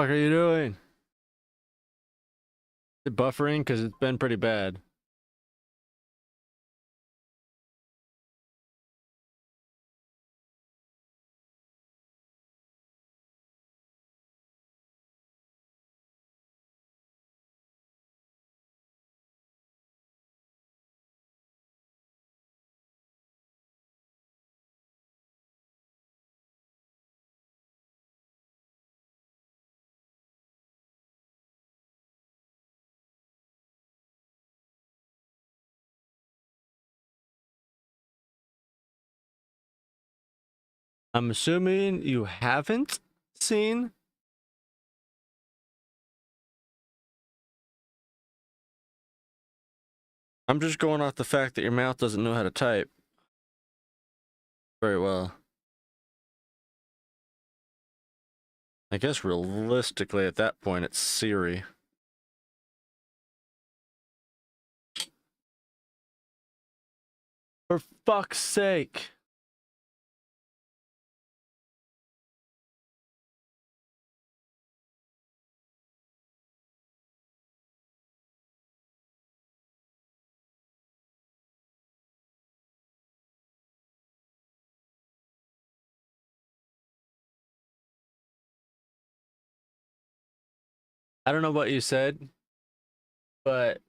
fuck are you doing? Is it buffering? Because it's been pretty bad. I'm assuming you haven't seen. I'm just going off the fact that your mouth doesn't know how to type very well. I guess realistically at that point it's Siri. For fuck's sake. I don't know what you said, but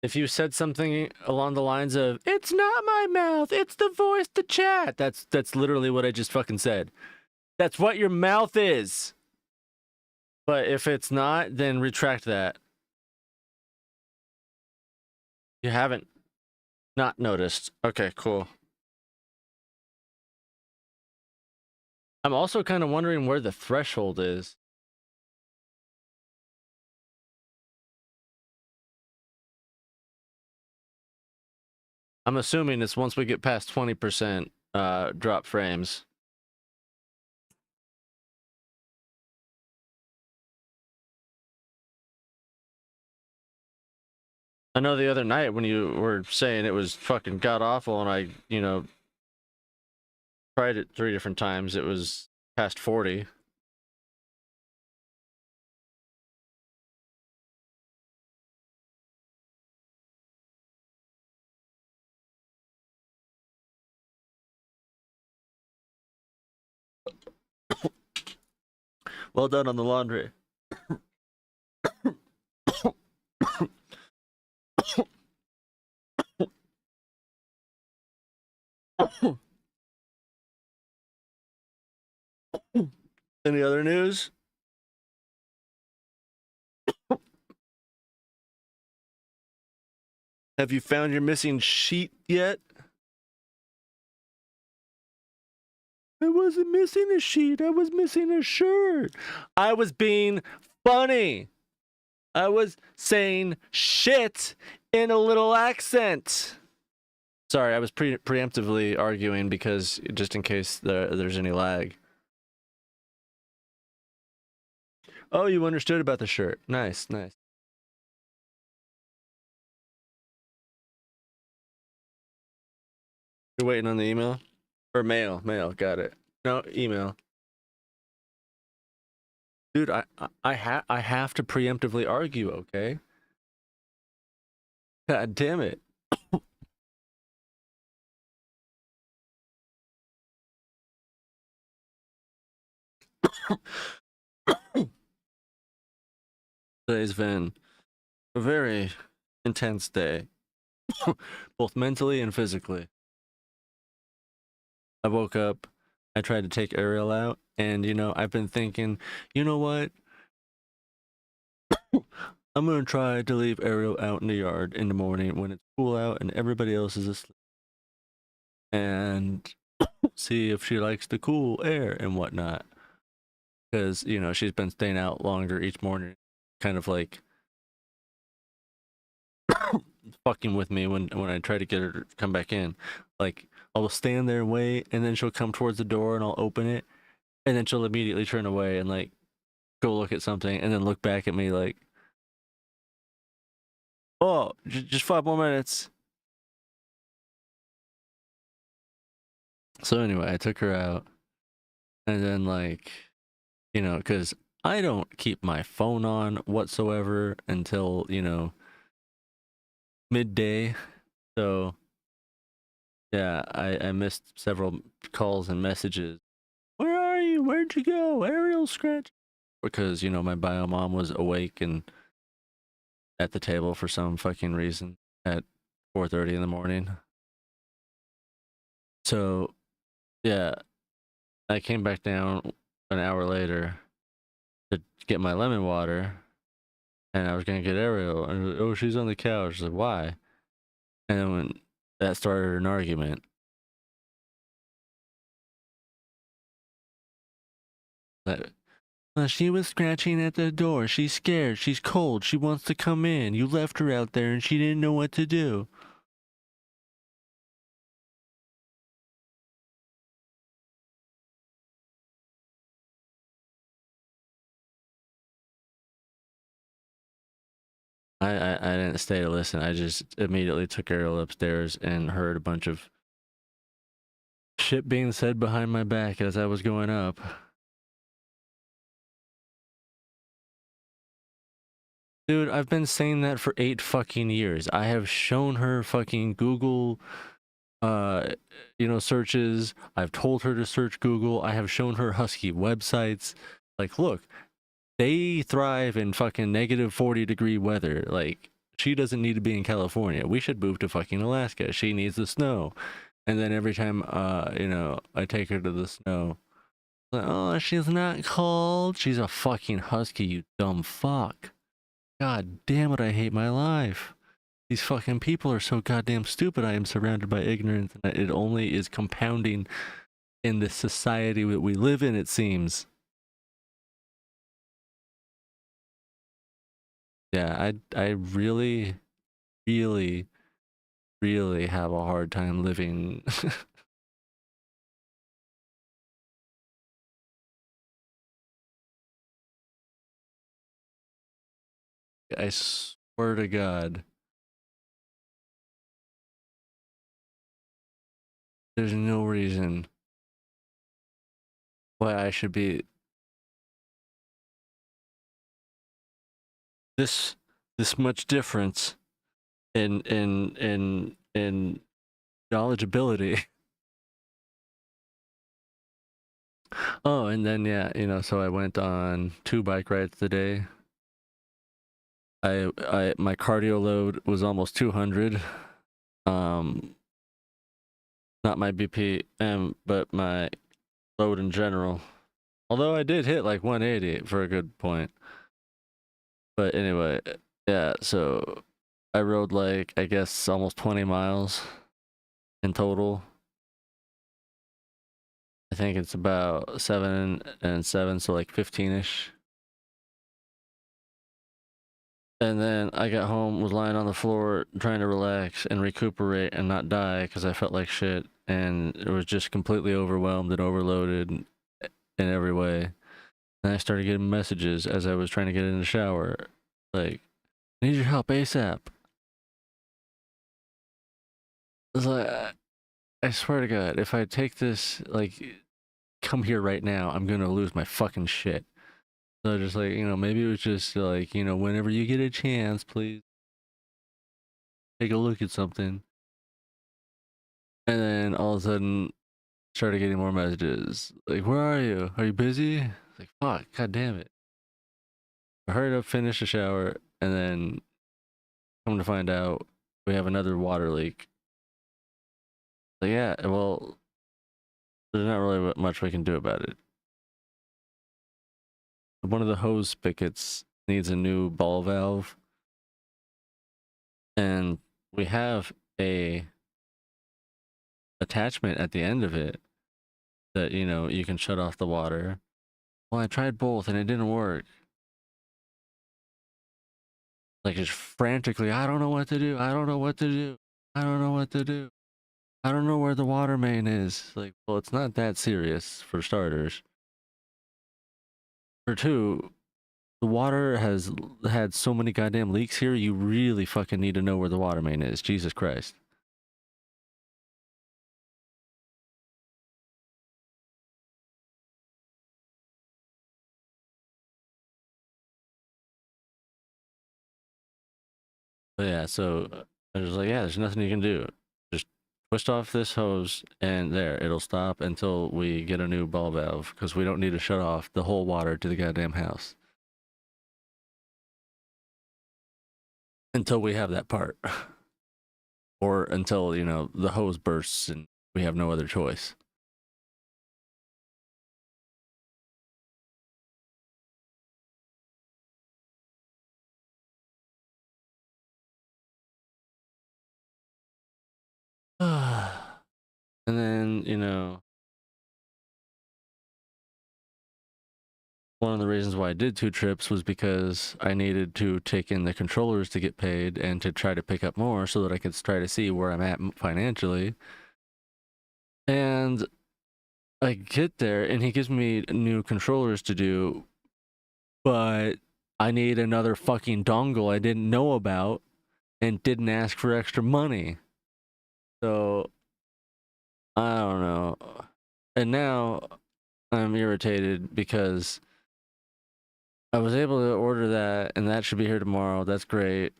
if you said something along the lines of "It's not my mouth, it's the voice to chat," that's literally what I just fucking said. That's what your mouth is. But if it's not, then retract that. You haven't not noticed. Okay, cool. I'm also kind of wondering where the threshold is. I'm assuming it's once we get past 20% drop frames. I know the other night when you were saying it was fucking god awful and I, tried it 3 different times, it was past 40. Well done on the laundry. Any other news? Have you found your missing sheet yet? I wasn't missing a sheet. I was missing a shirt. I was being funny. I was saying shit in a little accent. Sorry, I was preemptively arguing because just in case there's any lag. Oh, you understood about the shirt. Nice, nice. You're waiting on the email? Or mail, got it. No, email. Dude, I have to preemptively argue, okay? God damn it. Today's been a very intense day, both mentally and physically. I woke up, I tried to take Ariel out, and I've been thinking, you know what? I'm gonna try to leave Ariel out in the yard in the morning when it's cool out and everybody else is asleep, and see if she likes the cool air and whatnot. Because she's been staying out longer each morning, kind of like fucking with me when I try to get her to come back in. Like, I'll stand there and wait, and then she'll come towards the door and I'll open it, and then she'll immediately turn away and like go look at something and then look back at me like, oh, just 5 more minutes. So anyway, I took her out, and then like, you know, because I don't keep my phone on whatsoever until, you know, midday. So yeah, I missed several calls and messages. Where are you? Where'd you go? Ariel scratch. Because, you know, my bio mom was awake and at the table for some fucking reason at 4:30 in the morning. So yeah, I came back down an hour later to get my lemon water, and I was gonna get Ariel, and like, oh, she's on the couch. Like, why? And then when that started an argument. That she was scratching at the door. She's scared. She's cold. She wants to come in. You left her out there, and she didn't know what to do. I didn't stay to listen. I just immediately took Ariel upstairs and heard a bunch of shit being said behind my back as I was going up. Dude, I've been saying that for 8 fucking years. I have shown her fucking Google, you know, searches. I've told her to search Google. I have shown her Husky websites. Like, look, they thrive in fucking negative 40-degree weather. Like, she doesn't need to be in California. We should move to fucking Alaska. She needs the snow. And then every time, you know, I take her to the snow, like, oh, she's not cold. She's a fucking husky, you dumb fuck. God damn it, I hate my life. These fucking people are so goddamn stupid. I am surrounded by ignorance, and it only is compounding in the society that we live in, it seems. Yeah, I really, really, really have a hard time living. I swear to God. There's no reason why I should be this much difference in knowledgeability. Oh, and then yeah, you know, so I went on 2 bike rides today. My cardio load was almost 200. Not my BPM, but my load in general. Although I did hit like 180 for a good point. But anyway, yeah, so I rode like, I guess, almost 20 miles in total. I think it's about 7 and 7, so like 15-ish. And then I got home, was lying on the floor trying to relax and recuperate and not die because I felt like shit and it was just completely overwhelmed and overloaded in every way. And I started getting messages as I was trying to get in the shower, like, I need your help ASAP. It's like, I swear to God, if I take this, like, come here right now, I'm gonna lose my fucking shit. So just like, you know, maybe it was just like, you know, whenever you get a chance, please take a look at something. And then all of a sudden, started getting more messages. Like, where are you? Are you busy? Like, fuck, god damn it. I hurried up, finished the shower, and then come to find out we have another water leak. So yeah, well, there's not really much we can do about it. One of the hose spigots needs a new ball valve. And we have a attachment at the end of it that, you know, you can shut off the water. Well, I tried both and it didn't work. Like, just frantically, I don't know what to do. I don't know what to do. I don't know what to do. I don't know where the water main is. Like, well, it's not that serious for starters. For two, the water has had so many goddamn leaks here, you really fucking need to know where the water main is. Jesus Christ. But yeah, so I was like, yeah, there's nothing you can do. Just twist off this hose and there, it'll stop until we get a new ball valve because we don't need to shut off the whole water to the goddamn house until we have that part. Or until, you know, the hose bursts and we have no other choice. And then, you know, one of the reasons why I did 2 trips was because I needed to take in the controllers to get paid and to try to pick up more so that I could try to see where I'm at financially. And I get there and he gives me new controllers to do, but I need another fucking dongle I didn't know about and didn't ask for extra money. So I don't know. And now I'm irritated because I was able to order that and that should be here tomorrow. That's great.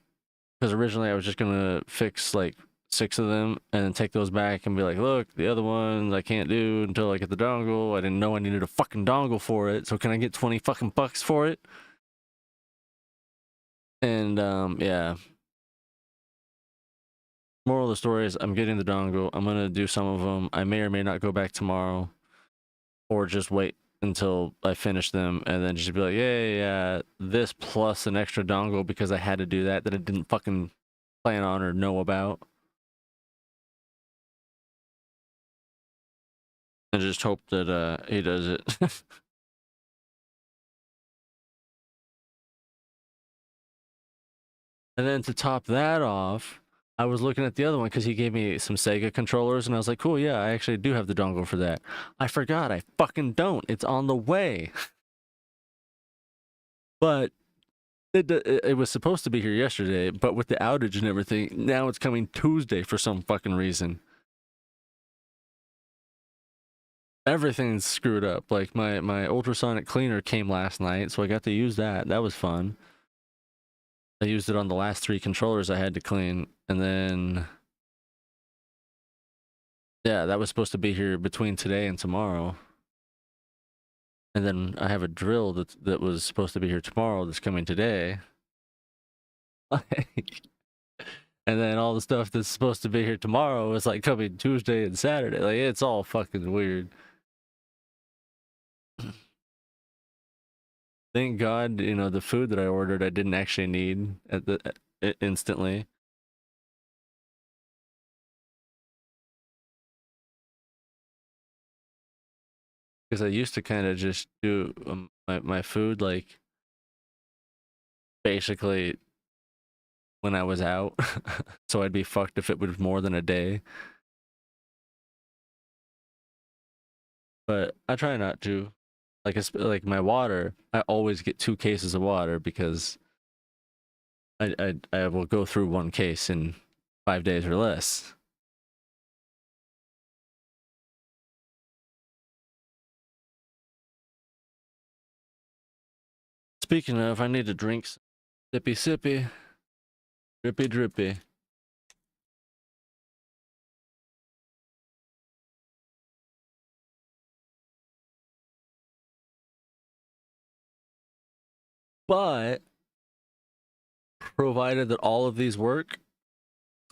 Because originally I was just gonna fix like 6 of them and then take those back and be like, look, the other ones I can't do until I get the dongle. I didn't know I needed a fucking dongle for it. So can I get 20 fucking bucks for it? And yeah. Moral of the story is I'm getting the dongle. I'm gonna do some of them. I may or may not go back tomorrow, or just wait until I finish them and then just be like, yeah, this plus an extra dongle because I had to do that I didn't fucking plan on or know about. And just hope that he does it. And then to top that off, I was looking at the other one because he gave me some Sega controllers, and I was like, cool, yeah, I actually do have the dongle for that. I forgot, I fucking don't. It's on the way. But it was supposed to be here yesterday, but with the outage and everything, now it's coming Tuesday for some fucking reason. Everything's screwed up. Like my ultrasonic cleaner came last night, so I got to use that. That was fun. I used it on the last 3 controllers I had to clean, and then yeah, that was supposed to be here between today and tomorrow. And then I have a drill that was supposed to be here tomorrow that's coming today. And then all the stuff that's supposed to be here tomorrow is like coming Tuesday and Saturday. Like it's all fucking weird. Thank God, you know, the food that I ordered I didn't actually need at the instantly. Because I used to kind of just do my food like basically when I was out, so I'd be fucked if it was more than a day. But I try not to. Like it's like my water, I always get 2 cases of water because I will go through 1 case in 5 days or less. Speaking of, I need to drink some sippy sippy, drippy drippy. But provided that all of these work,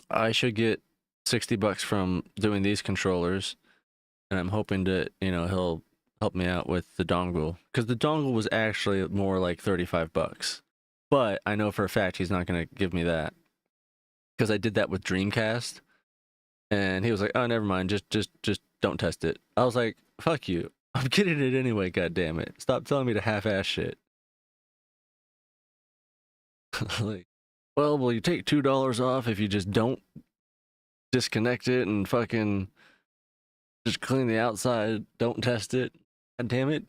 I should get 60 bucks from doing these controllers, and I'm hoping to, you know, he'll help me out with the dongle because the dongle was actually more like 35 bucks. But I know for a fact he's not going to give me that because I did that with Dreamcast, and he was like, "Oh, never mind. Just don't test it." I was like, "Fuck you. I'm getting it anyway. God damn it. Stop telling me to half-ass shit." Like, well, will you take $2 off if you just don't disconnect it and fucking just clean the outside, don't test it? God damn it.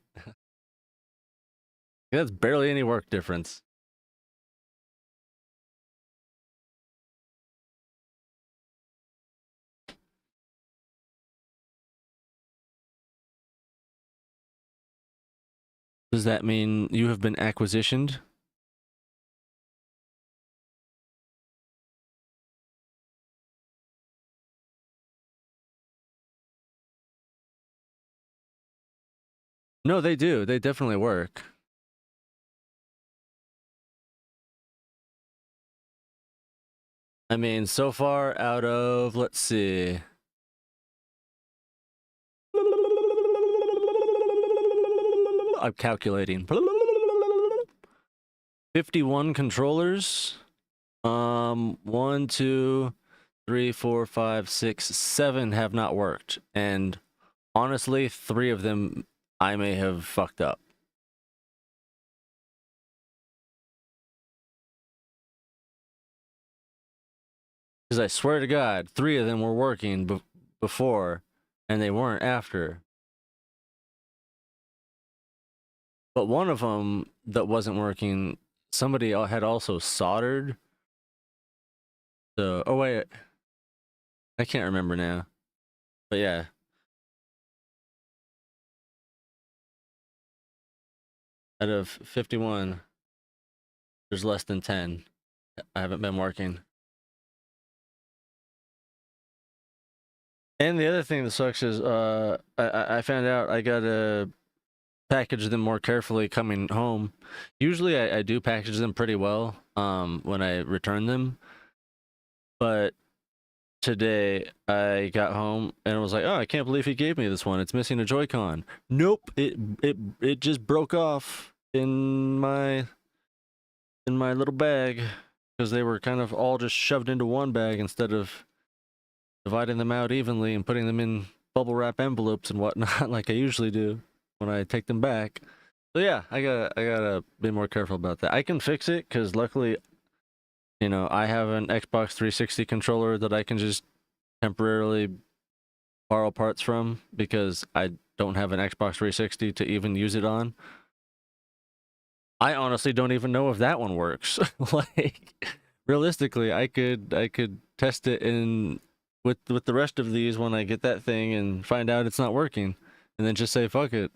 That's barely any work difference. Does that mean you have been acquisitioned? No, they do. They definitely work. I mean, so far out of, let's see. I'm calculating. 51 controllers. 1, 2, 3, 4, 5, 6, 7 have not worked. And honestly, 3 of them I may have fucked up. Because I swear to God, 3 of them were working before, and they weren't after. But one of them that wasn't working, somebody had also soldered. So, oh wait, I can't remember now. But yeah. Out of 51, there's less than 10. I haven't been working. And the other thing that sucks is I found out I gotta package them more carefully coming home. Usually I do package them pretty well when I return them. But today I got home and was like, oh, I can't believe he gave me this one. It's missing a Joy-Con. Nope, it just broke off in my little bag because they were kind of all just shoved into one bag instead of dividing them out evenly and putting them in bubble wrap envelopes and whatnot like I usually do when I take them back. So yeah, I gotta be more careful about that. I can fix it because luckily, you know, I have an Xbox 360 controller that I can just temporarily borrow parts from because I don't have an Xbox 360 to even use it on. I honestly don't even know if that one works. Like realistically, I could test it in with the rest of these when I get that thing and find out it's not working, and then just say fuck it.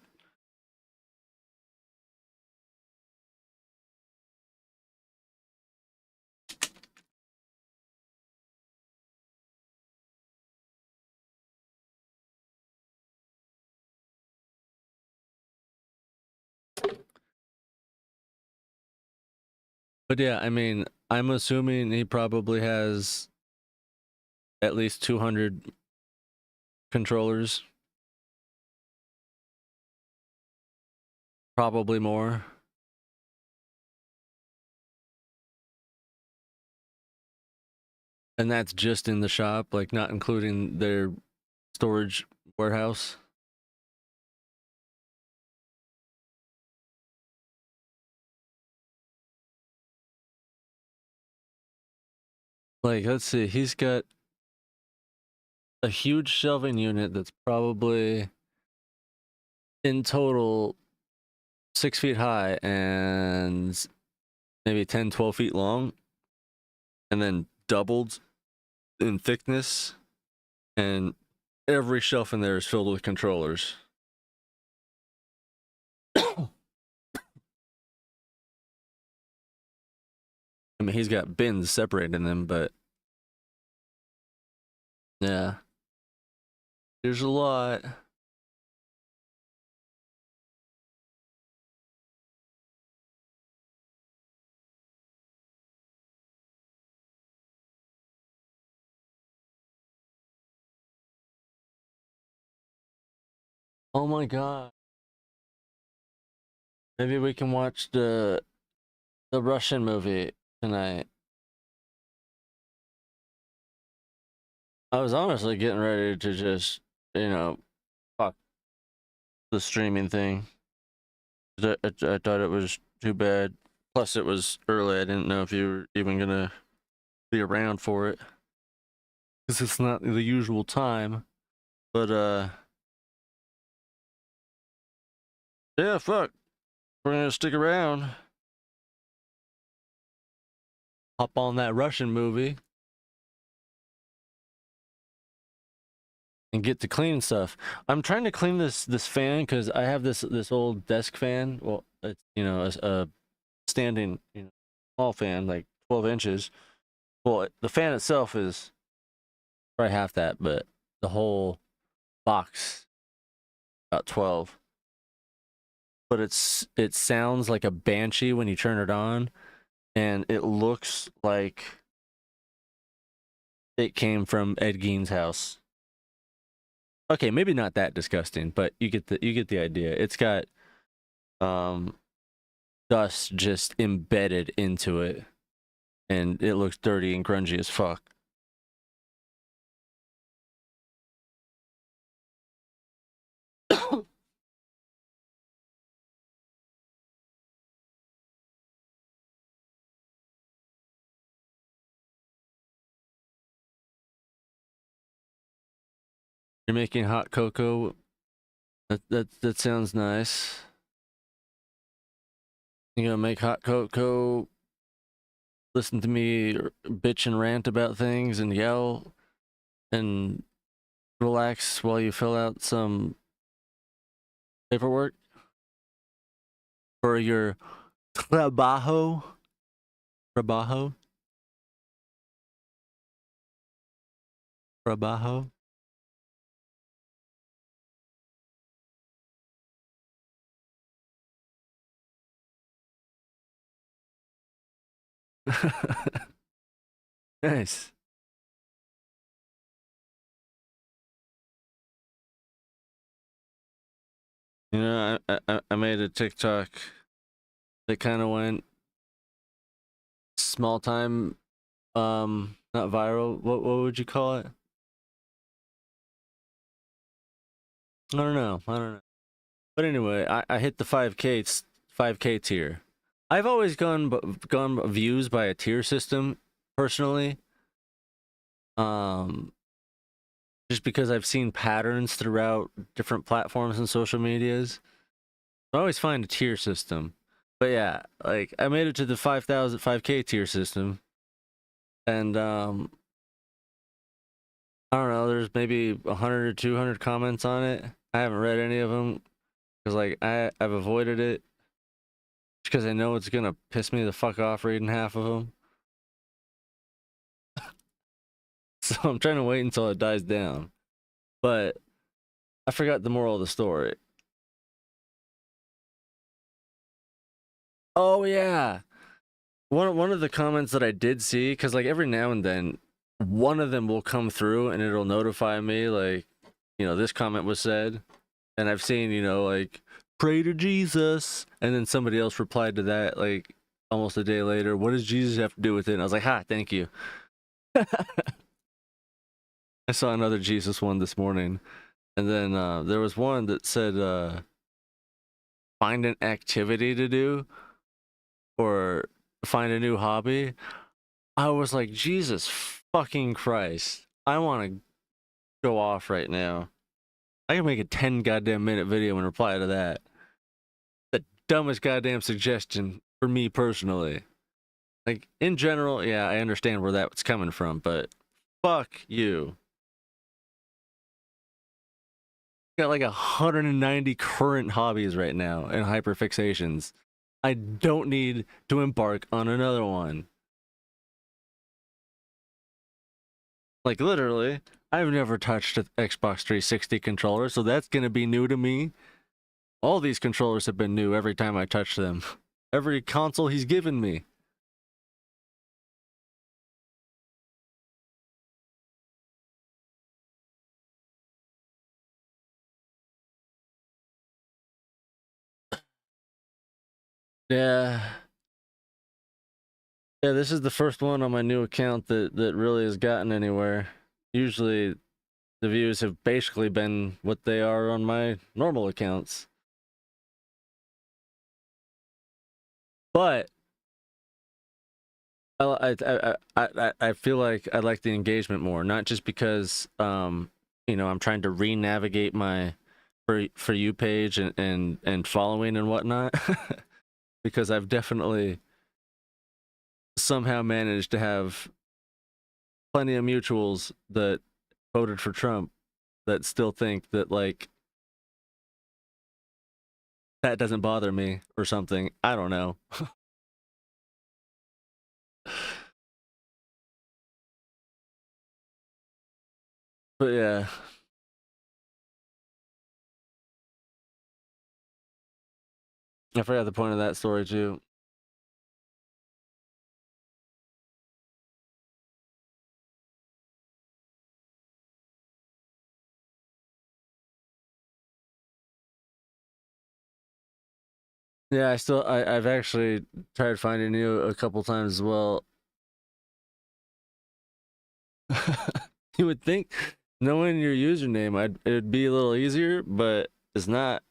But yeah, I mean, I'm assuming he probably has at least 200 controllers. Probably more. And that's just in the shop, like not including their storage warehouse. Like, let's see, he's got a huge shelving unit that's probably in total 6 feet high and maybe 10, 12 feet long, and then doubled in thickness. And every shelf in there is filled with controllers. I mean, he's got bins separating them, but yeah, there's a lot. Oh my god. Maybe we can watch the Russian movie tonight. I was honestly getting ready to just, you know, fuck the streaming thing. I thought it was too bad. Plus, it was early. I didn't know if you were even gonna be around for it. Because it's not the usual time. But, yeah, fuck. We're gonna stick around. Hop on that Russian movie. And get to clean stuff. I'm trying to clean this fan because I have this old desk fan. Well, it's, you know, a standing, you know, small fan, like 12 inches. Well, the fan itself is probably half that, but the whole box about 12. but it sounds like a Banshee when you turn it on, and it looks like it came from Ed Gein's house. Okay, maybe not that disgusting, but you get the idea. It's got dust just embedded into it, and it looks dirty and grungy as fuck. You're making hot cocoa. That sounds nice. You gonna make hot cocoa, listen to me bitch and rant about things and yell and relax while you fill out some paperwork for your trabajo. Trabajo. Trabajo. Nice. You know, I made a TikTok that kind of went small time, not viral. What would you call it? I don't know. I don't know. But anyway, I hit the 5K tier. I've always gone views by a tier system personally. Just because I've seen patterns throughout different platforms and social medias. I always find a tier system. But yeah, like I made it to the 5K tier system. And I don't know, there's maybe 100 or 200 comments on it. I haven't read any of them because like I've avoided it because I know it's gonna piss me the fuck off reading half of them. So I'm trying to wait until it dies down. But I forgot the moral of the story. Oh yeah. One of the comments that I did see, because like every now and then one of them will come through and it'll notify me like, you know, this comment was said. And I've seen, you know, like pray to Jesus. And then somebody else replied to that like almost a day later. What does Jesus have to do with it? And I was like, ha, thank you. I saw another Jesus one this morning. And then there was one that said find an activity to do or find a new hobby. I was like, Jesus fucking Christ. I want to go off right now. I can make a 10 goddamn minute video and reply to that. The dumbest goddamn suggestion for me personally. Like, in general, yeah, I understand where that's coming from, but fuck you. Got like 190 current hobbies right now and hyperfixations. I don't need to embark on another one. Like, literally, I've never touched an Xbox 360 controller, so that's gonna be new to me. All these controllers have been new every time I touch them. Every console he's given me. Yeah. Yeah, this is the first one on my new account that really has gotten anywhere. Usually the views have basically been what they are on my normal accounts. But I feel like I like the engagement more, not just because you know, I'm trying to re-navigate my for you page and following and whatnot. Because I've definitely somehow managed to have plenty of mutuals that voted for Trump that still think that like that doesn't bother me or something. I don't know. But yeah. I forgot the point of that story too. Yeah, I've actually tried finding you a couple times as well. You would think knowing your username, it'd be a little easier, but it's not.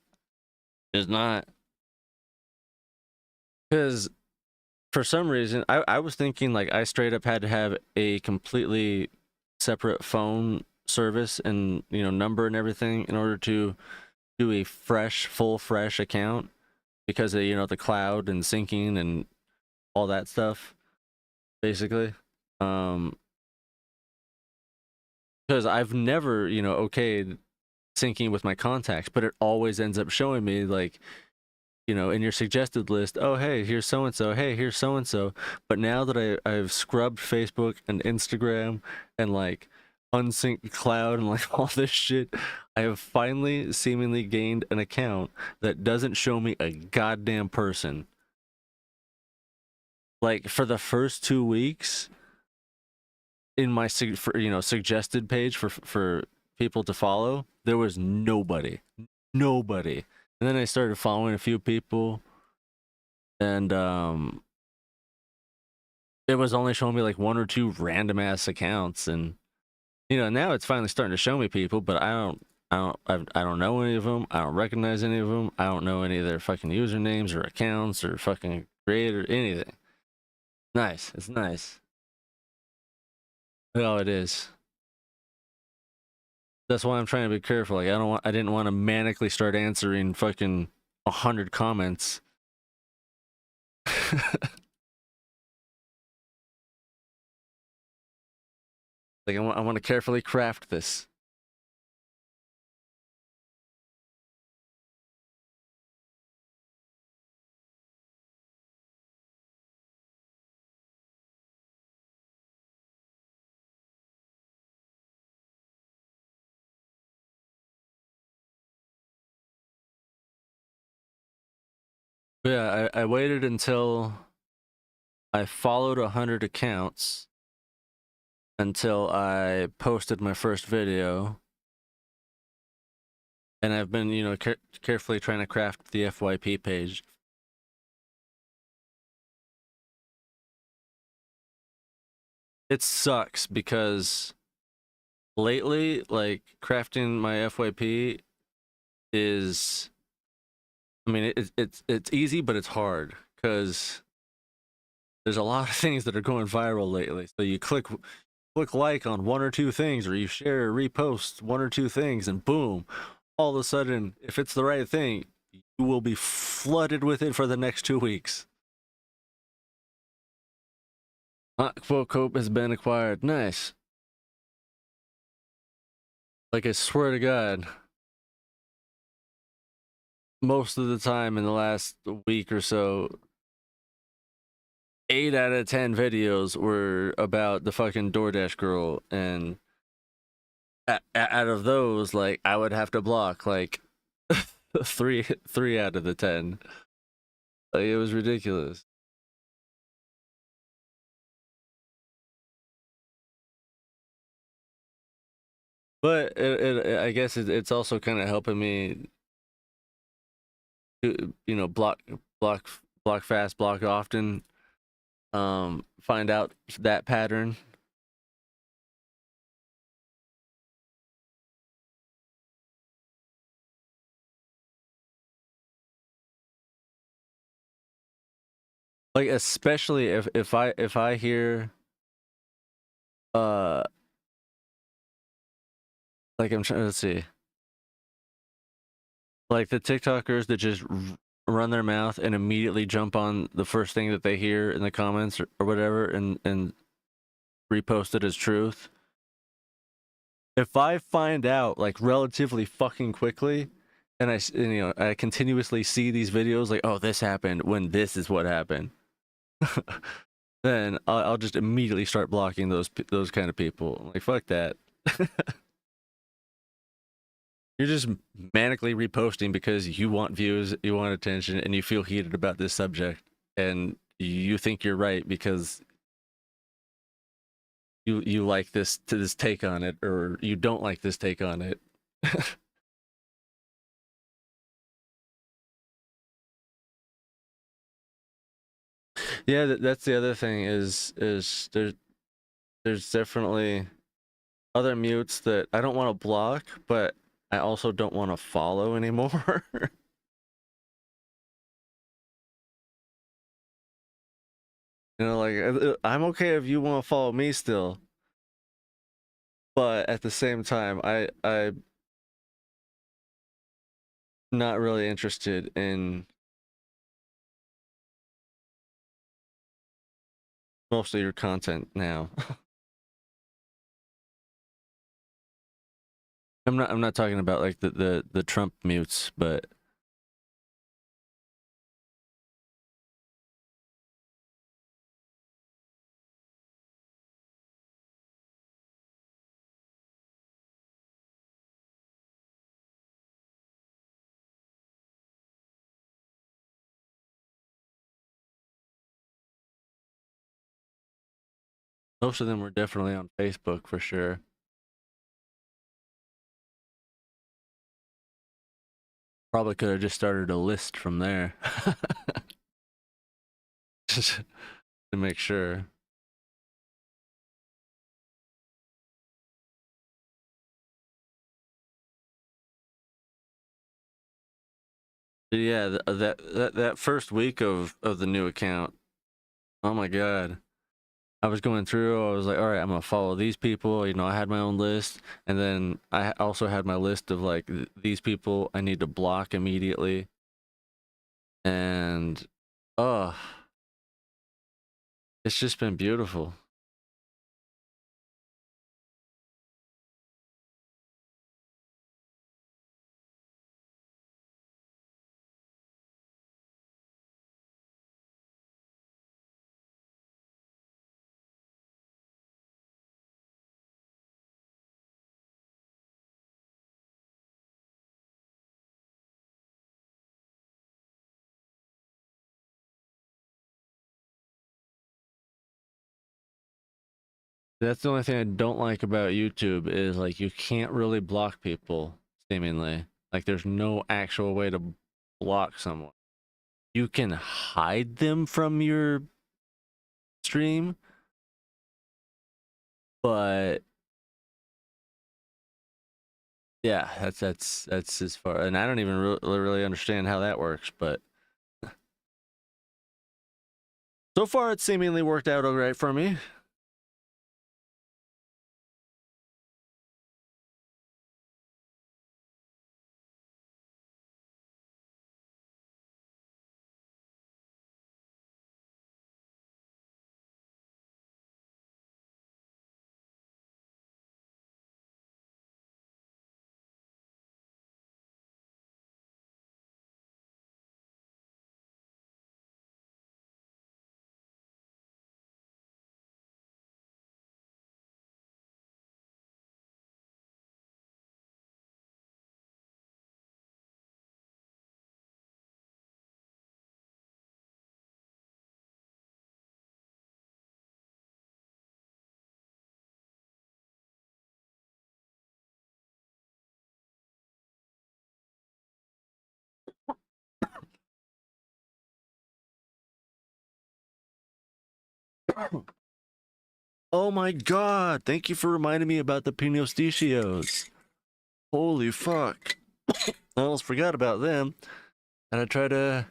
It's not. Because for some reason, I was thinking like I straight up had to have a completely separate phone service and number and everything in order to do a fresh account because of the cloud and syncing and all that stuff, basically. Because I've never okayed syncing with my contacts, but it always ends up showing me like in your suggested list, oh hey, here's so and so, hey, here's so and so. But now that I've scrubbed Facebook and Instagram and like unsynced cloud and like all this shit, I have finally seemingly gained an account that doesn't show me a goddamn person. Like for the first 2 weeks in my suggested page for people to follow, there was nobody. And then I started following a few people, and it was only showing me like 1 or 2 random ass accounts, and now it's finally starting to show me people, but I don't know any of them. I don't recognize any of them. I don't know any of their fucking usernames or accounts or fucking creator anything. Nice, it's nice. Oh, it is. That's why I'm trying to be careful. Like I didn't want to manically start answering fucking 100 comments. Like I want to carefully craft this. But yeah, I waited until I followed 100 accounts until I posted my first video, and I've been carefully trying to craft the FYP page. It sucks because lately, like, crafting my FYP is, I mean, it's easy, but it's hard because there's a lot of things that are going viral lately. So you click like on 1 or 2 things, or you share or repost 1 or 2 things, and boom, all of a sudden, if it's the right thing, you will be flooded with it for the next 2 weeks. Quote Cope has been acquired. Nice. Like, I swear to God, most of the time in the last week or so, 8 out of 10 videos were about the fucking DoorDash girl, and out of those, like, I would have to block like three out of the 10. Like, it was ridiculous. But I guess it's also kind of helping me to, block fast, block often, find out that pattern. Like, especially if I hear like, I'm trying to see, like, the TikTokers that just run their mouth and immediately jump on the first thing that they hear in the comments or whatever, and repost it as truth. If I find out like relatively fucking quickly, and I continuously see these videos like, oh, this happened when this is what happened, then I'll just immediately start blocking those kind of people. I'm like, fuck that. You're just manically reposting because you want views, you want attention, and you feel heated about this subject, and you think you're right because you like this take on it, or you don't like this take on it. Yeah, that's the other thing is there's definitely other mutes that I don't want to block, but I also don't want to follow anymore. You know, like I'm okay if you want to follow me still, but at the same time, I'm not really interested in most of your content now. I'm not talking about like the Trump mutes, but most of them were definitely on Facebook for sure. Probably could have just started a list from there. Just to make sure. But yeah, that first week of the new account, oh my god. I was going through, I was like, all right, I'm gonna follow these people. You know, I had my own list, and then I also had my list of like these people I need to block immediately. And oh, it's just been beautiful. That's the only thing I don't like about YouTube is like you can't really block people, seemingly. Like there's no actual way to block someone. You can hide them from your stream, but yeah, that's as far, and I don't even really understand how that works, but so far it's seemingly worked out all right for me. Oh my god, thank you for reminding me about the Pinosticios. Holy fuck. I almost forgot about them. And I try to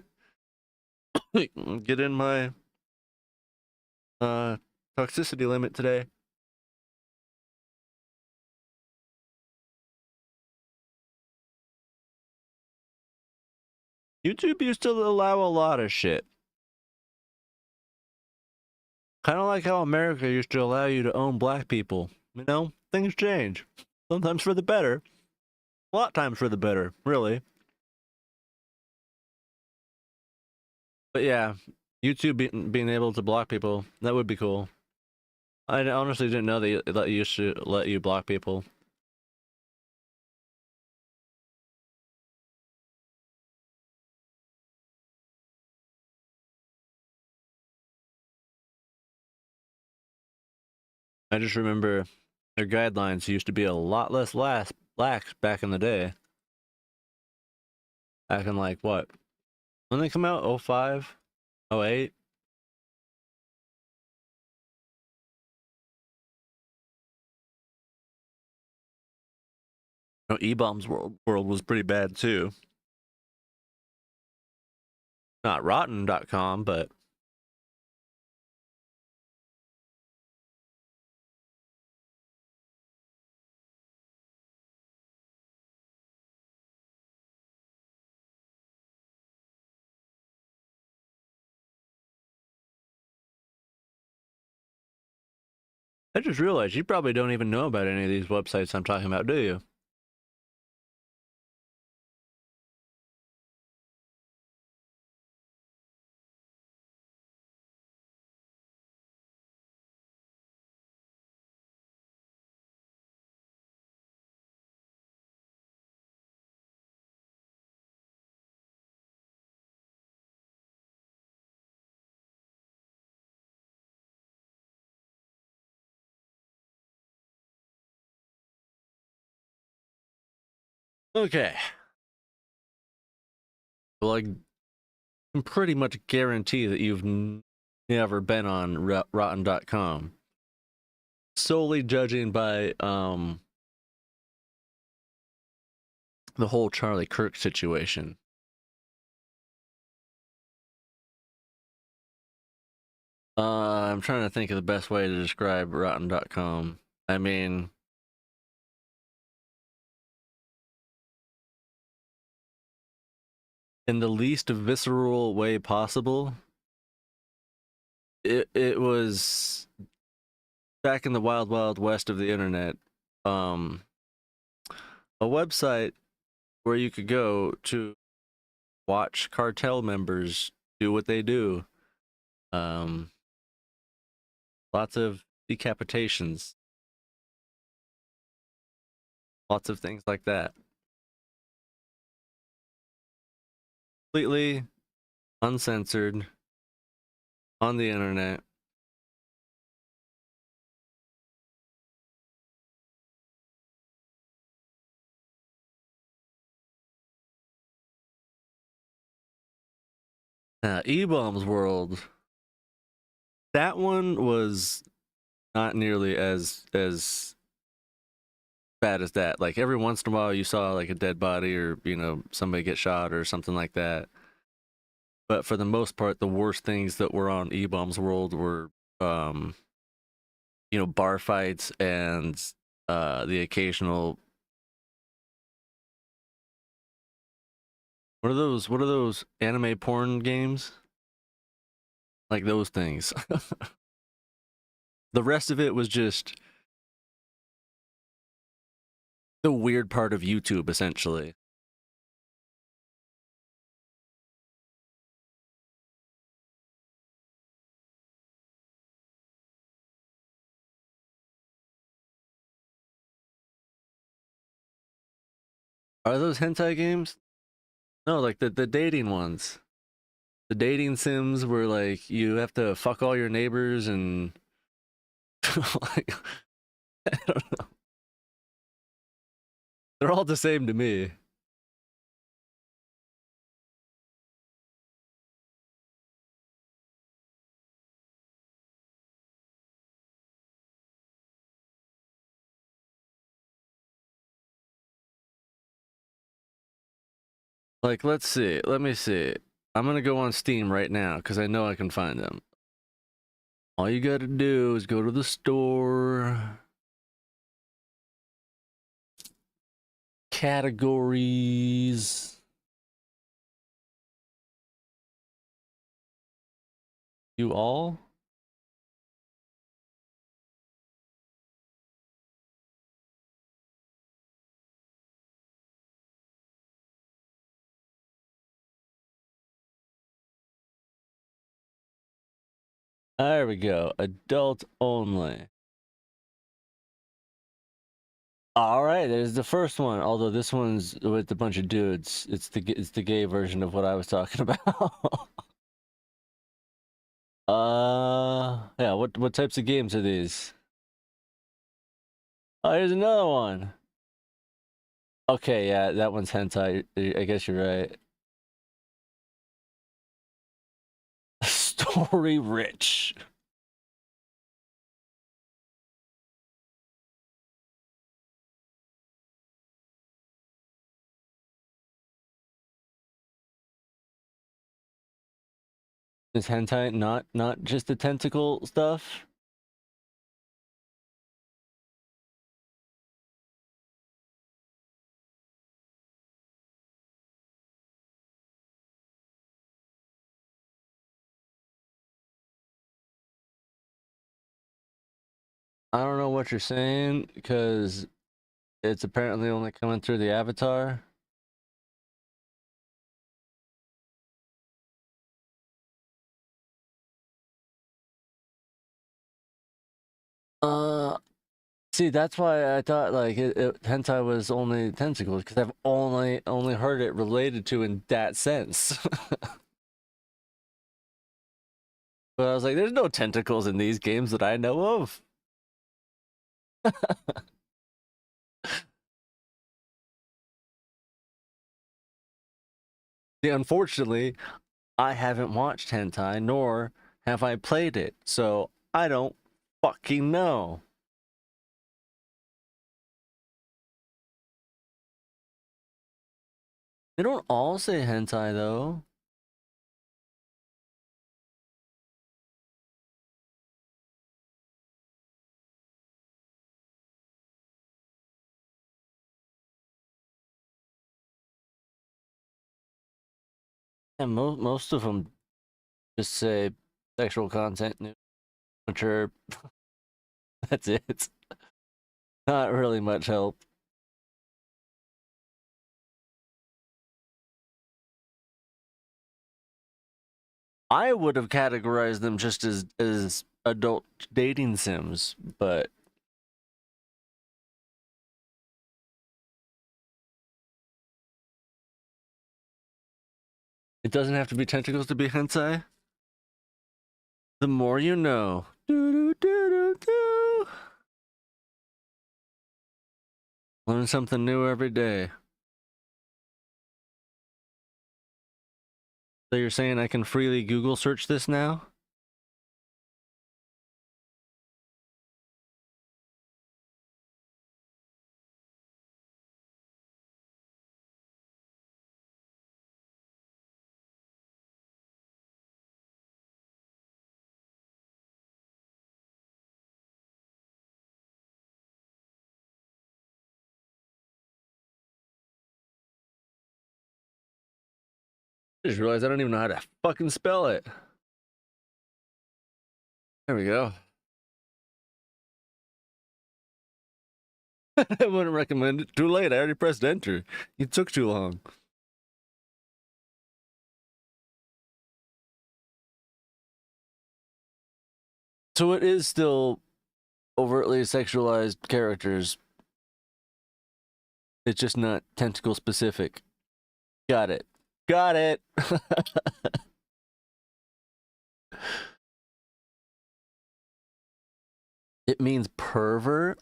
get in my toxicity limit today. YouTube used to allow a lot of shit. Kind of like how America used to allow you to own black people. You know, things change. Sometimes for the better. A lot of times for the better, really. But yeah, YouTube being able to block people, that would be cool. I honestly didn't know that you used to let you block people. I just remember their guidelines used to be a lot less lax back in the day. Back in like what? When they come out? 05? 08? No, E-Bombs World was pretty bad too. Not rotten.com, but I just realized you probably don't even know about any of these websites I'm talking about, do you? Okay. Well, I can pretty much guarantee that you've never been on rotten.com. Solely judging by the whole Charlie Kirk situation. I'm trying to think of the best way to describe rotten.com. I mean, in the least visceral way possible, it was back in the wild west of the internet, a website where you could go to watch cartel members do what they do. Lots of decapitations, lots of things like that. Completely uncensored on the internet. E-Bombs World. That one was not nearly as bad as that. Like every once in a while you saw like a dead body or, you know, somebody get shot or something like that. But for the most part, the worst things that were on E-Bombs World were you know, bar fights and the occasional what are those anime porn games? Like those things. The rest of it was just the weird part of YouTube, essentially. Are those hentai games? No, like the dating ones. The dating sims where like you have to fuck all your neighbors and like I don't know. They're all the same to me. Like let's see. Let me see. I'm gonna go on Steam right now because I know I can find them. All you gotta do is go to the store. Categories. You all? There we go. Adult only. All right, there's the first one. Although this one's with a bunch of dudes. It's the gay version of what I was talking about. Yeah. What types of games are these? Oh, here's another one. Okay, yeah, that one's hentai. I guess you're right. Story rich. Is hentai not just the tentacle stuff? I don't know what you're saying because it's apparently only coming through the avatar. Uh, See, that's why I thought like hentai was only tentacles because I've only heard it related to in that sense. But I was like, there's no tentacles in these games that I know of. See, unfortunately, I haven't watched hentai nor have I played it, so I don't fucking know. They don't all say hentai though. And most of them just say sexual content, mature. That's it. Not really much help. I would have categorized them just as adult dating sims, but it doesn't have to be tentacles to be hentai. The more you know. Do, do, do, do. Learn something new every day. So you're saying I can freely Google search this now? I just realized I don't even know how to fucking spell it. There we go. I wouldn't recommend it. Too late. I already pressed enter. It took too long. So it is still overtly sexualized characters. It's just not tentacle specific. Got it. Got it. It means pervert.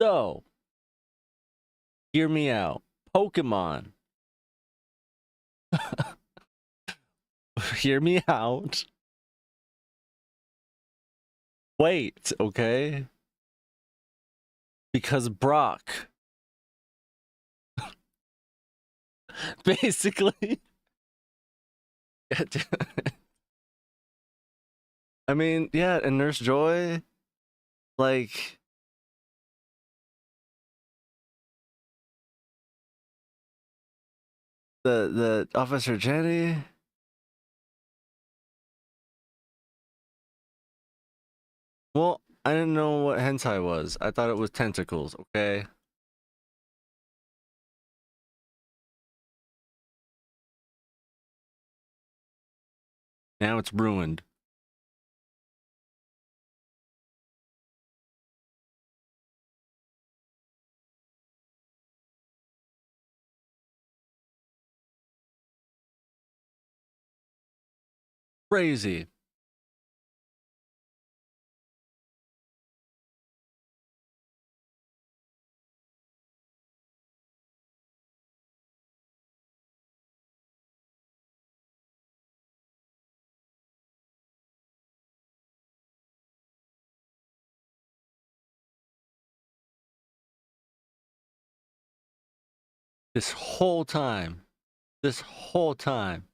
So, hear me out. Pokemon. Hear me out. Wait, okay? Because Brock. Basically. I mean, yeah, and Nurse Joy, like, the Officer Jenny. Well, I didn't know what hentai was. I thought it was tentacles, okay? Now it's ruined. Crazy. This whole time. This whole time.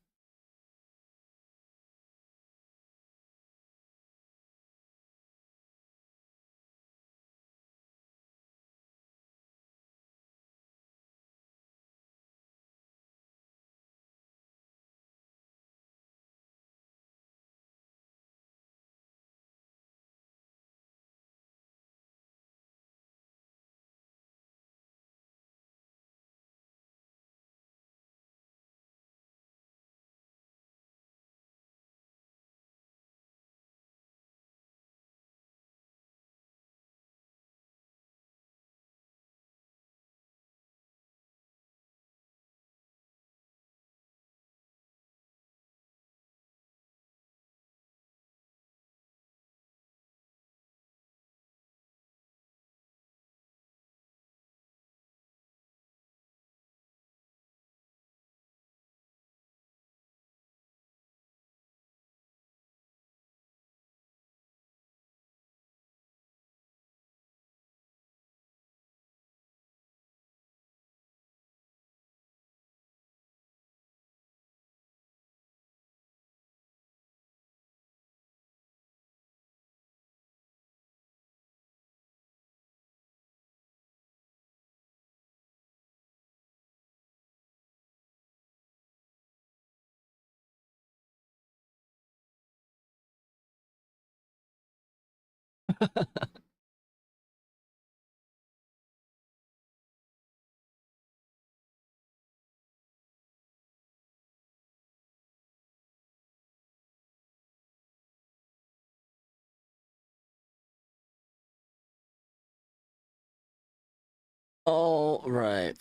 All right.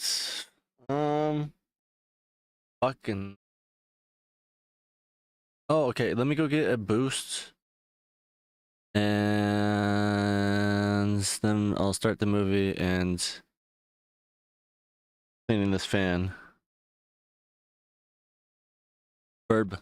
Fucking. Oh, okay. Let me go get a boost. And then I'll start the movie and cleaning this fan. Verb.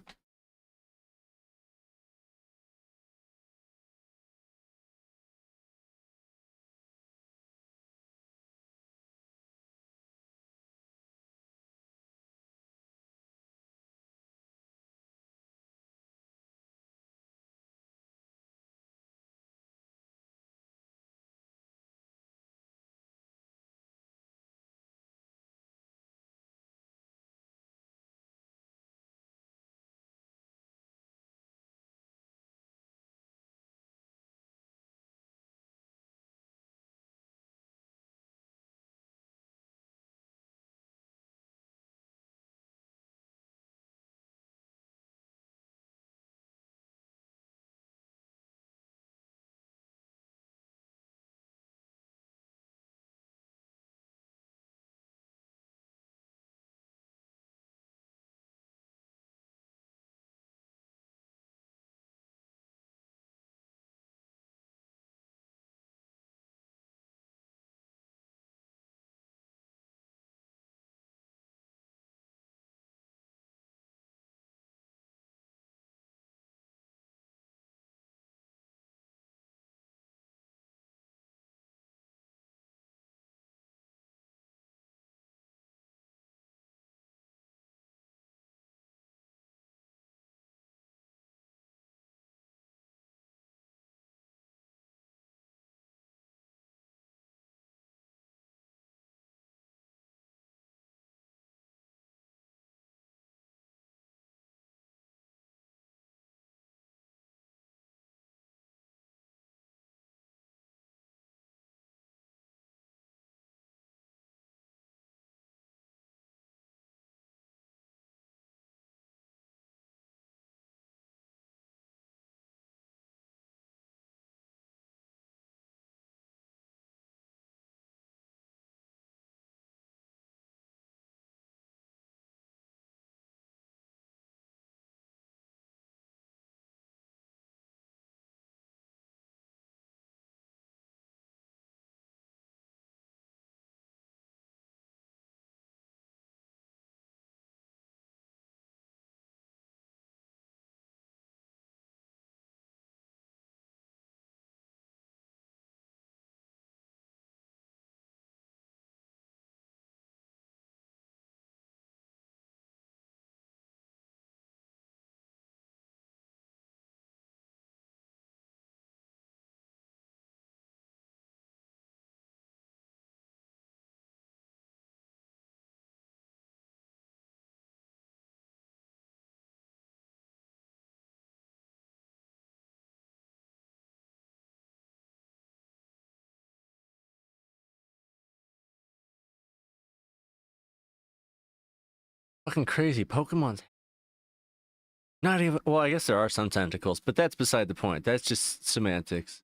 Fucking crazy. Pokemon's not even. Well, I guess there are some tentacles, but that's beside the point. That's just semantics.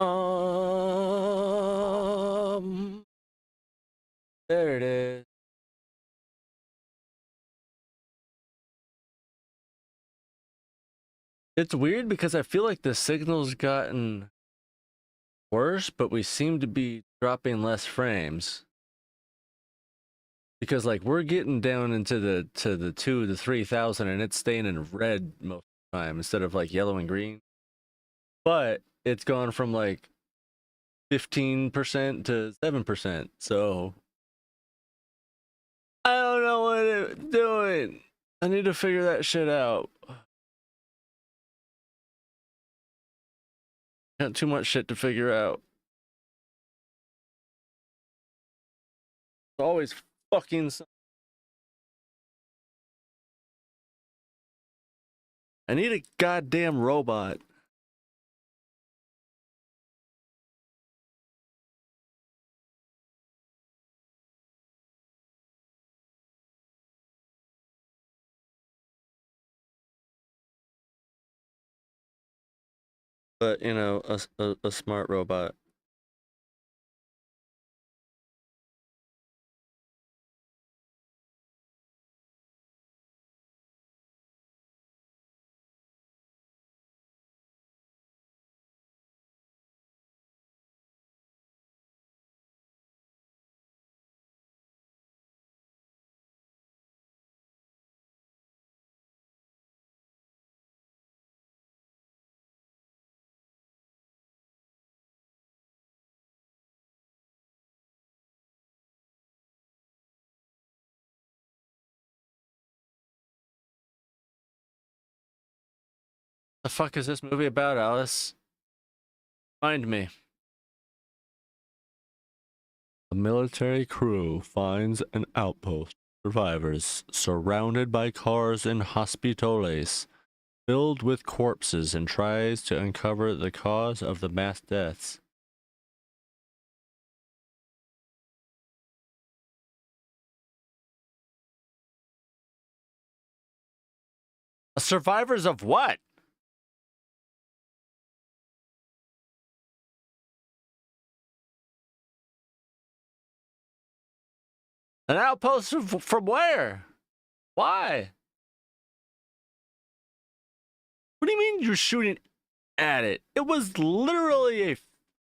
Um, there it is. It's weird because I feel like the signal's gotten worse, but we seem to be dropping less frames. Because like we're getting down into the 2 to 3,000 and it's staying in red most of the time instead of like yellow and green. But it's gone from like 15% to 7%. So I don't know what it's doing. I need to figure that shit out. Got too much shit to figure out. It's always fucking. I need a goddamn robot. But you know, a smart robot. The fuck is this movie about, Alice? Find me. A military crew finds an outpost of survivors surrounded by cars and hospitales filled with corpses and tries to uncover the cause of the mass deaths. Survivors of what? An outpost from where? Why? What do you mean you're shooting at it? It was literally a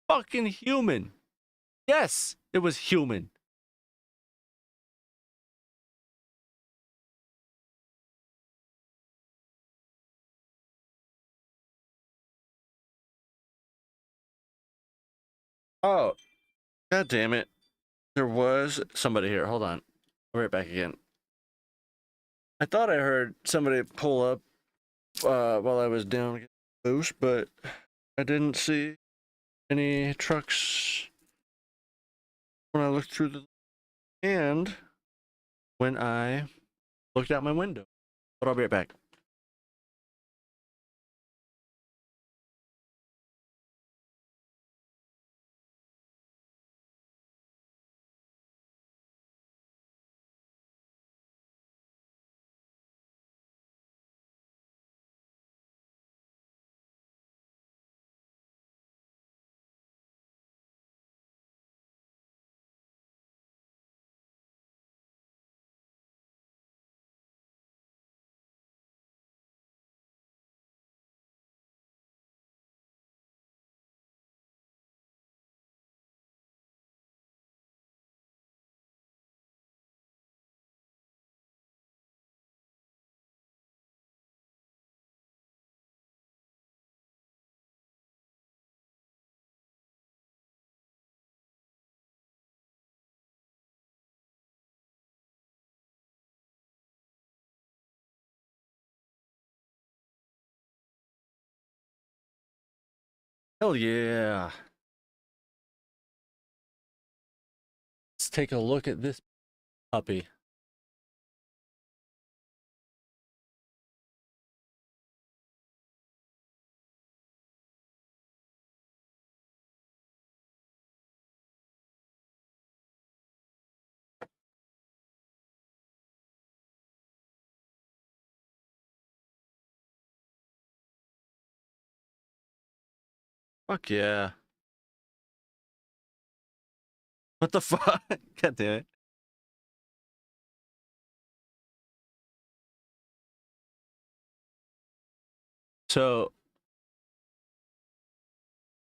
fucking human. Yes, it was human. Oh, god damn it. There was somebody here. Hold on. I'll be right back again. I thought I heard somebody pull up while I was down boost, but I didn't see any trucks when I looked through the and when I looked out my window. But I'll be right back. Hell yeah. Let's take a look at this puppy. Fuck yeah. What the fuck? God damn it. So,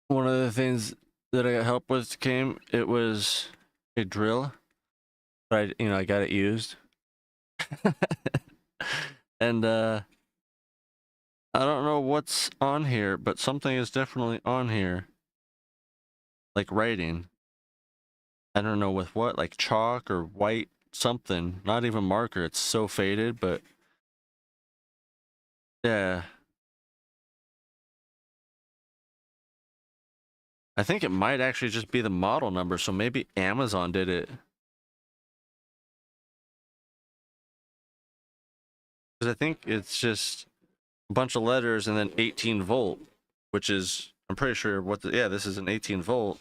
one of the things that I got help with came, it was a drill, but I got it used. And I don't know what's on here, but something is definitely on here. Like writing. I don't know with what, like chalk or white something. Not even marker. It's so faded, but yeah. I think it might actually just be the model number, so maybe Amazon did it. Because I think it's just a bunch of letters and then 18 volt, which is, I'm pretty sure yeah, this is an 18 volt.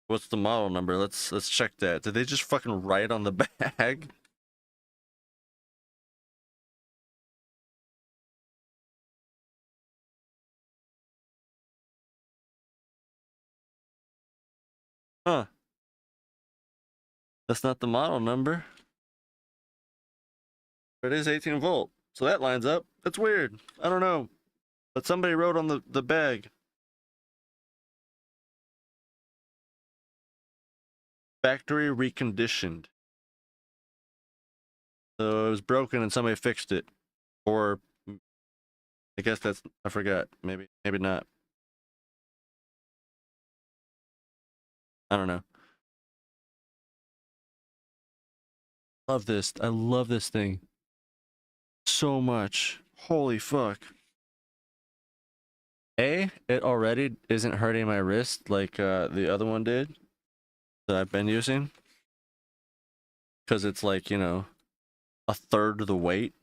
What's the model number? Let's check that. Did they just fucking write on the bag? Huh. That's not the model number. But it is 18 volt. So that lines up. That's weird. I don't know. But somebody wrote on the bag. Factory reconditioned. So it was broken and somebody fixed it. Or I guess I forgot. Maybe not. I don't know. Love this. I love this thing so much. Holy fuck. It already isn't hurting my wrist like the other one did that I've been using. Because it's like, a third of the weight.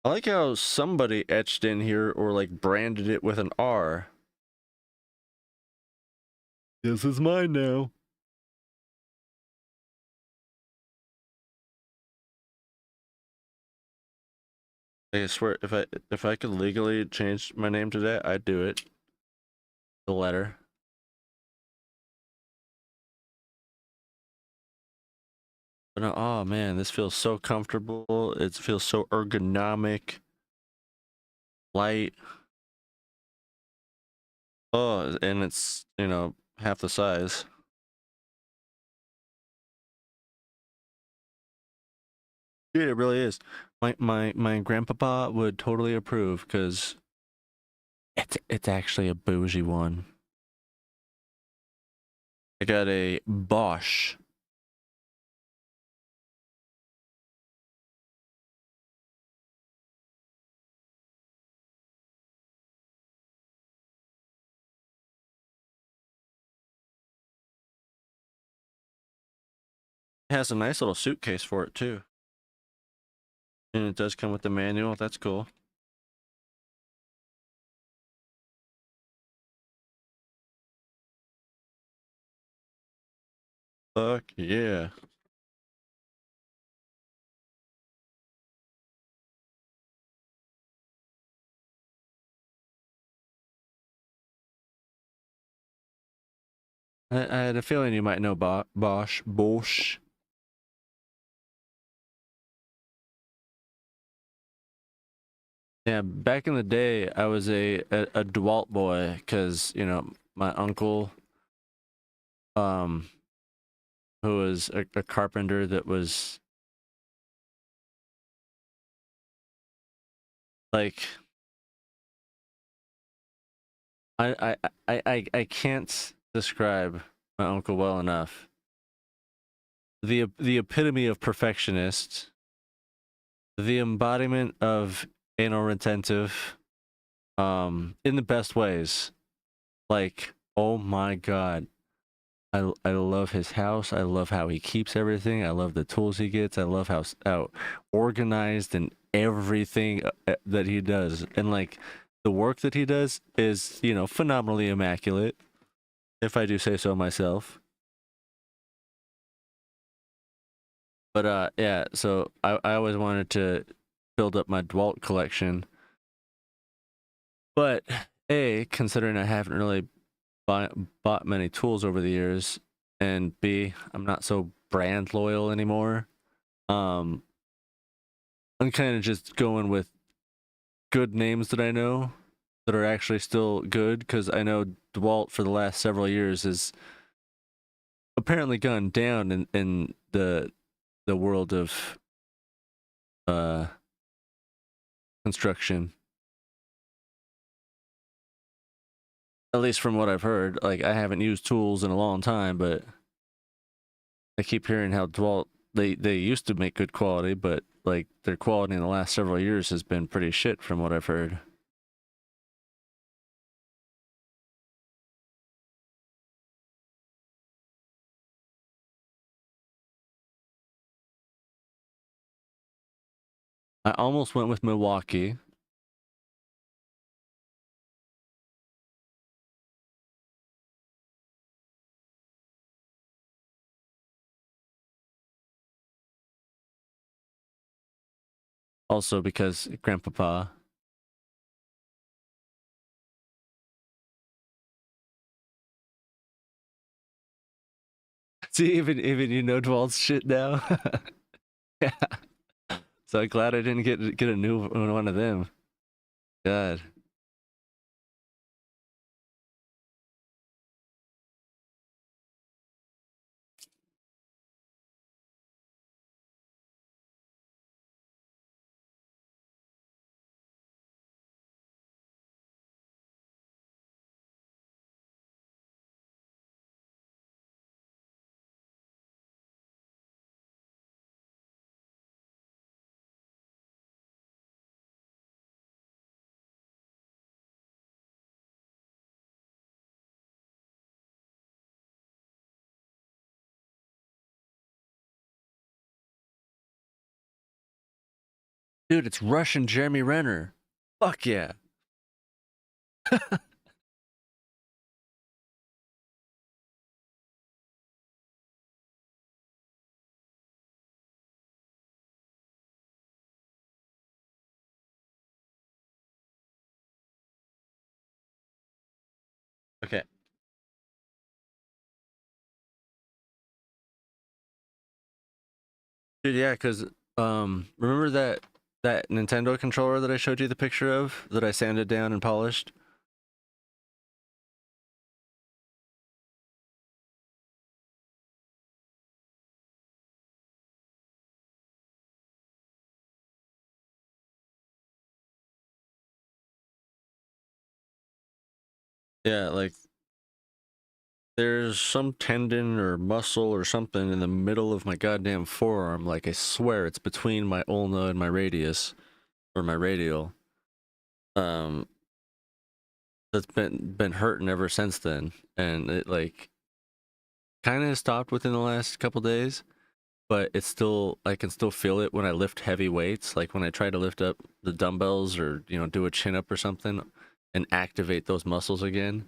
I like how somebody etched in here or like branded it with an R. This is mine now. I swear, if I could legally change my name to that, I'd do it. The letter. But no, oh man, this feels so comfortable. It feels so ergonomic. Light. Oh, and it's, half the size. Dude, it really is. My grandpapa would totally approve because it's actually a bougie one. I got a Bosch. It has a nice little suitcase for it too. And it does come with the manual. That's cool. Fuck yeah. I had a feeling you might know Bosch. Bosch. Yeah, back in the day, I was a DeWalt boy because, my uncle, who was a carpenter that was like, I can't describe my uncle well enough. The epitome of perfectionist, the embodiment of anal retentive, in the best ways. Like, oh my god, I love his house. I love how he keeps everything. I love the tools he gets. I love how organized and everything that he does. And like the work that he does is, you know, phenomenally immaculate, if I do say so myself. But yeah, so I always wanted to build up my Dwalt collection. But A, considering I haven't really bought many tools over the years, and B, I'm not so brand loyal anymore. I'm kind of just going with good names that I know that are actually still good, because I know DeWalt for the last several years has apparently gone down in the world of uh construction. At least from what I've heard. Like, I haven't used tools in a long time, but I keep hearing how DeWalt they used to make good quality, but like their quality in the last several years has been pretty shit from what I've heard. I almost went with Milwaukee. Also because Grandpapa. See, even you know DeWalt's shit now. Yeah. So I'm glad I didn't get a new one of them. God. Dude, it's Russian Jeremy Renner. Fuck yeah. Okay. Dude, yeah, because remember that Nintendo controller that I showed you the picture of that I sanded down and polished? Yeah, like there's some tendon or muscle or something in the middle of my goddamn forearm. Like, I swear it's between my ulna and my radius or my radial. Um, that's been hurting ever since then, and it like kind of stopped within the last couple days. But it's still, I can still feel it when I lift heavy weights. Like when I try to lift up the dumbbells or do a chin up or something, and activate those muscles again,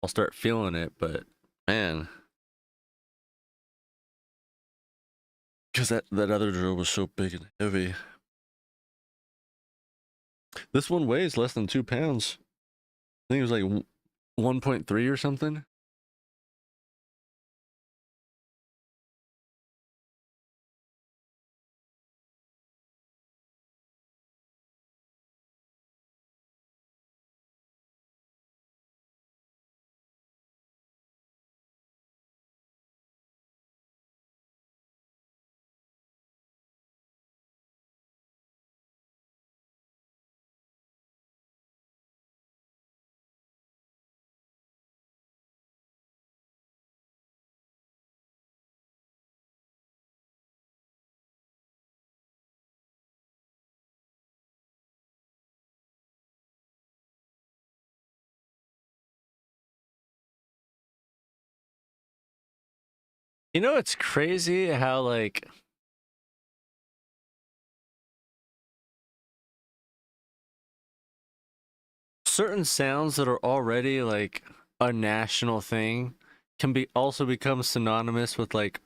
I'll start feeling it. But man, because that other drill was so big and heavy. This one weighs less than 2 pounds. I think it was like 1.3 or something. You know, it's crazy how like certain sounds that are already like a national thing can be also become synonymous with like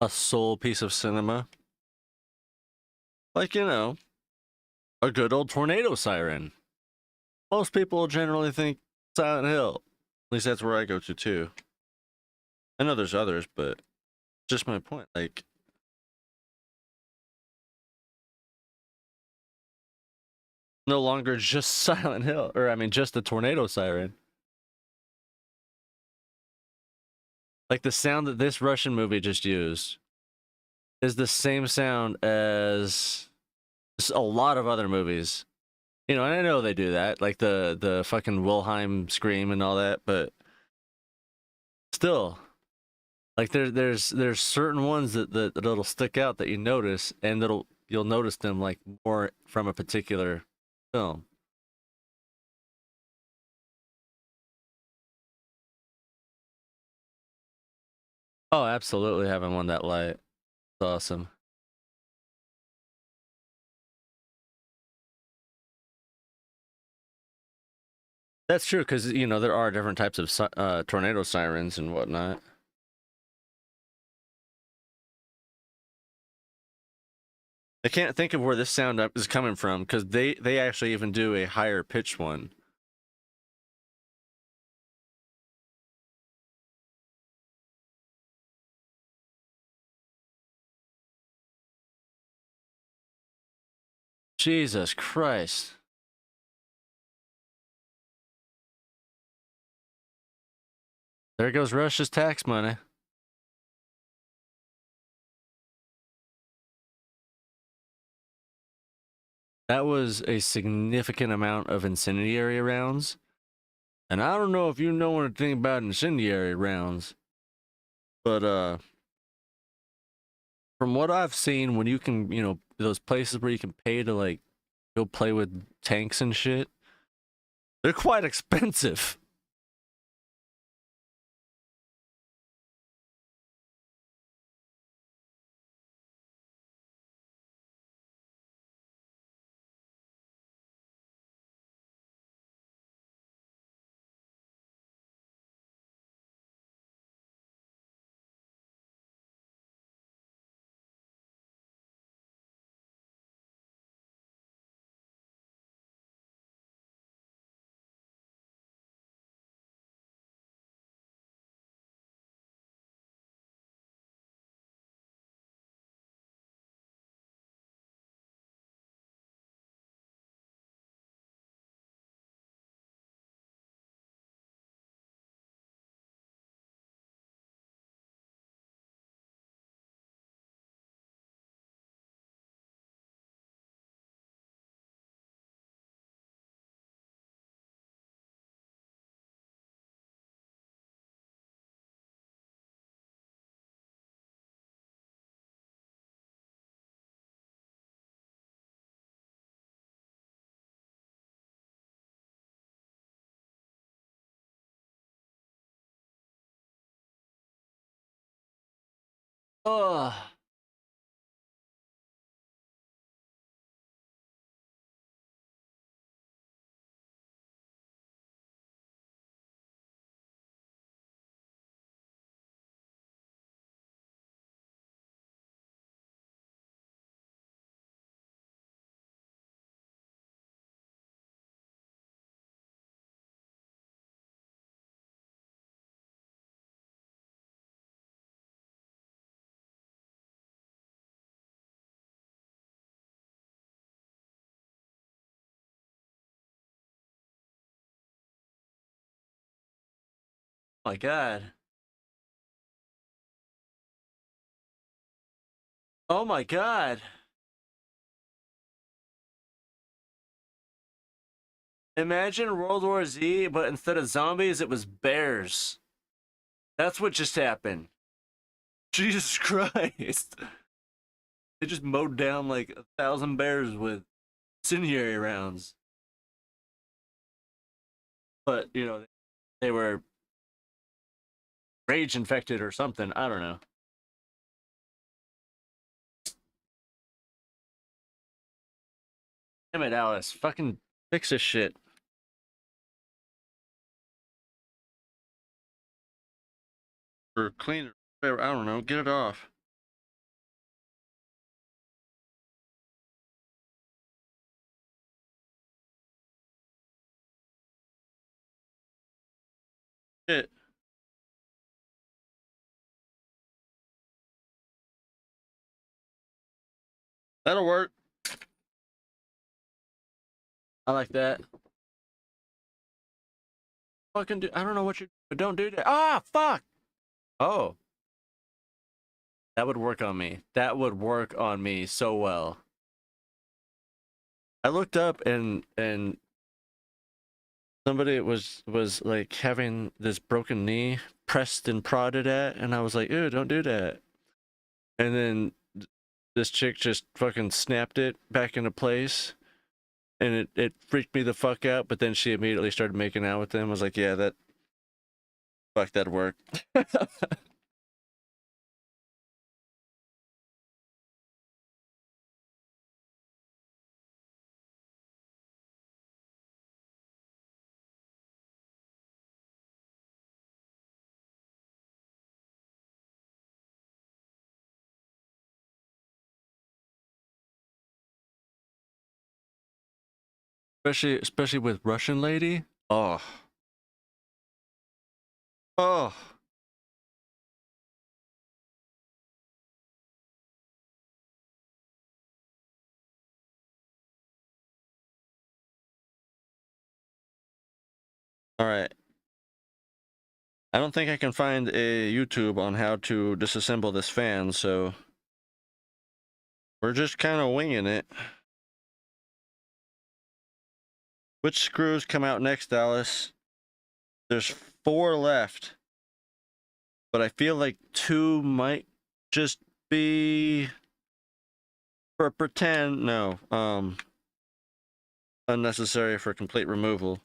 a soul piece of cinema. Like, you know, a good old tornado siren. Most people generally think Silent Hill. At least that's where I go to too. I know there's others, but just my point. Like, no longer just Silent Hill, or I mean, just the tornado siren. Like the sound that this Russian movie just used is the same sound as a lot of other movies. You know, and I know they do that, like the fucking Wilhelm scream and all that, but still, like there's certain ones that'll stick out that you notice, and you'll notice them like more from a particular film. Oh, absolutely, having one that light. It's awesome. That's true because you know there are different types of tornado sirens and whatnot. I can't think of where this sound up is coming from because they actually even do a higher pitched one. Jesus Christ. There goes Russia's tax money. That was a significant amount of incendiary rounds. And I don't know if you know anything about incendiary rounds, but from what I've seen, when you can, you know, those places where you can pay to like go play with tanks and shit, they're quite expensive. Ugh. My God. Oh my God. Imagine World War Z, but instead of zombies, it was bears. That's what just happened. Jesus Christ. They just mowed down like 1,000 bears with incendiary rounds. But, you know, they were rage infected or something. I don't know. Damn it, Alice. Fucking fix this shit. Or clean it. Whatever. I don't know. Get it off. Shit. That'll work. I like that. Fucking do. I don't know what you're. But don't do that. Ah, fuck. Oh, that would work on me. That would work on me so well. I looked up and somebody was like having this broken knee pressed and prodded at, and I was like, ew, don't do that. And then this chick just fucking snapped it back into place, and it freaked me the fuck out. But then she immediately started making out with them. I was like, yeah, that'd work. Especially with Russian lady. Oh, oh. All right. I don't think I can find a YouTube on how to disassemble this fan, so we're just kind of winging it. Which screws come out next, Dallas? There's 4 left, but I feel like 2 might just be for pretend. No, unnecessary for complete removal.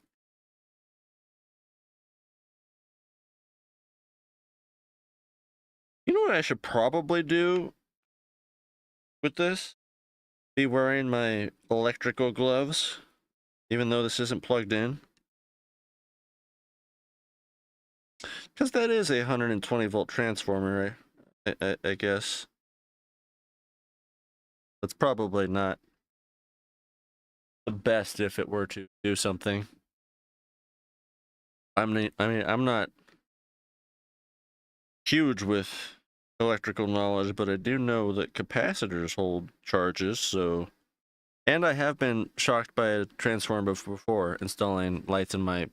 You know what I should probably do with this? Be wearing my electrical gloves, even though this isn't plugged in. Because that is a 120 volt transformer, I guess. That's probably not the best if it were to do something. I mean, I'm not huge with electrical knowledge, but I do know that capacitors hold charges, so... And I have been shocked by a transformer before installing lights in my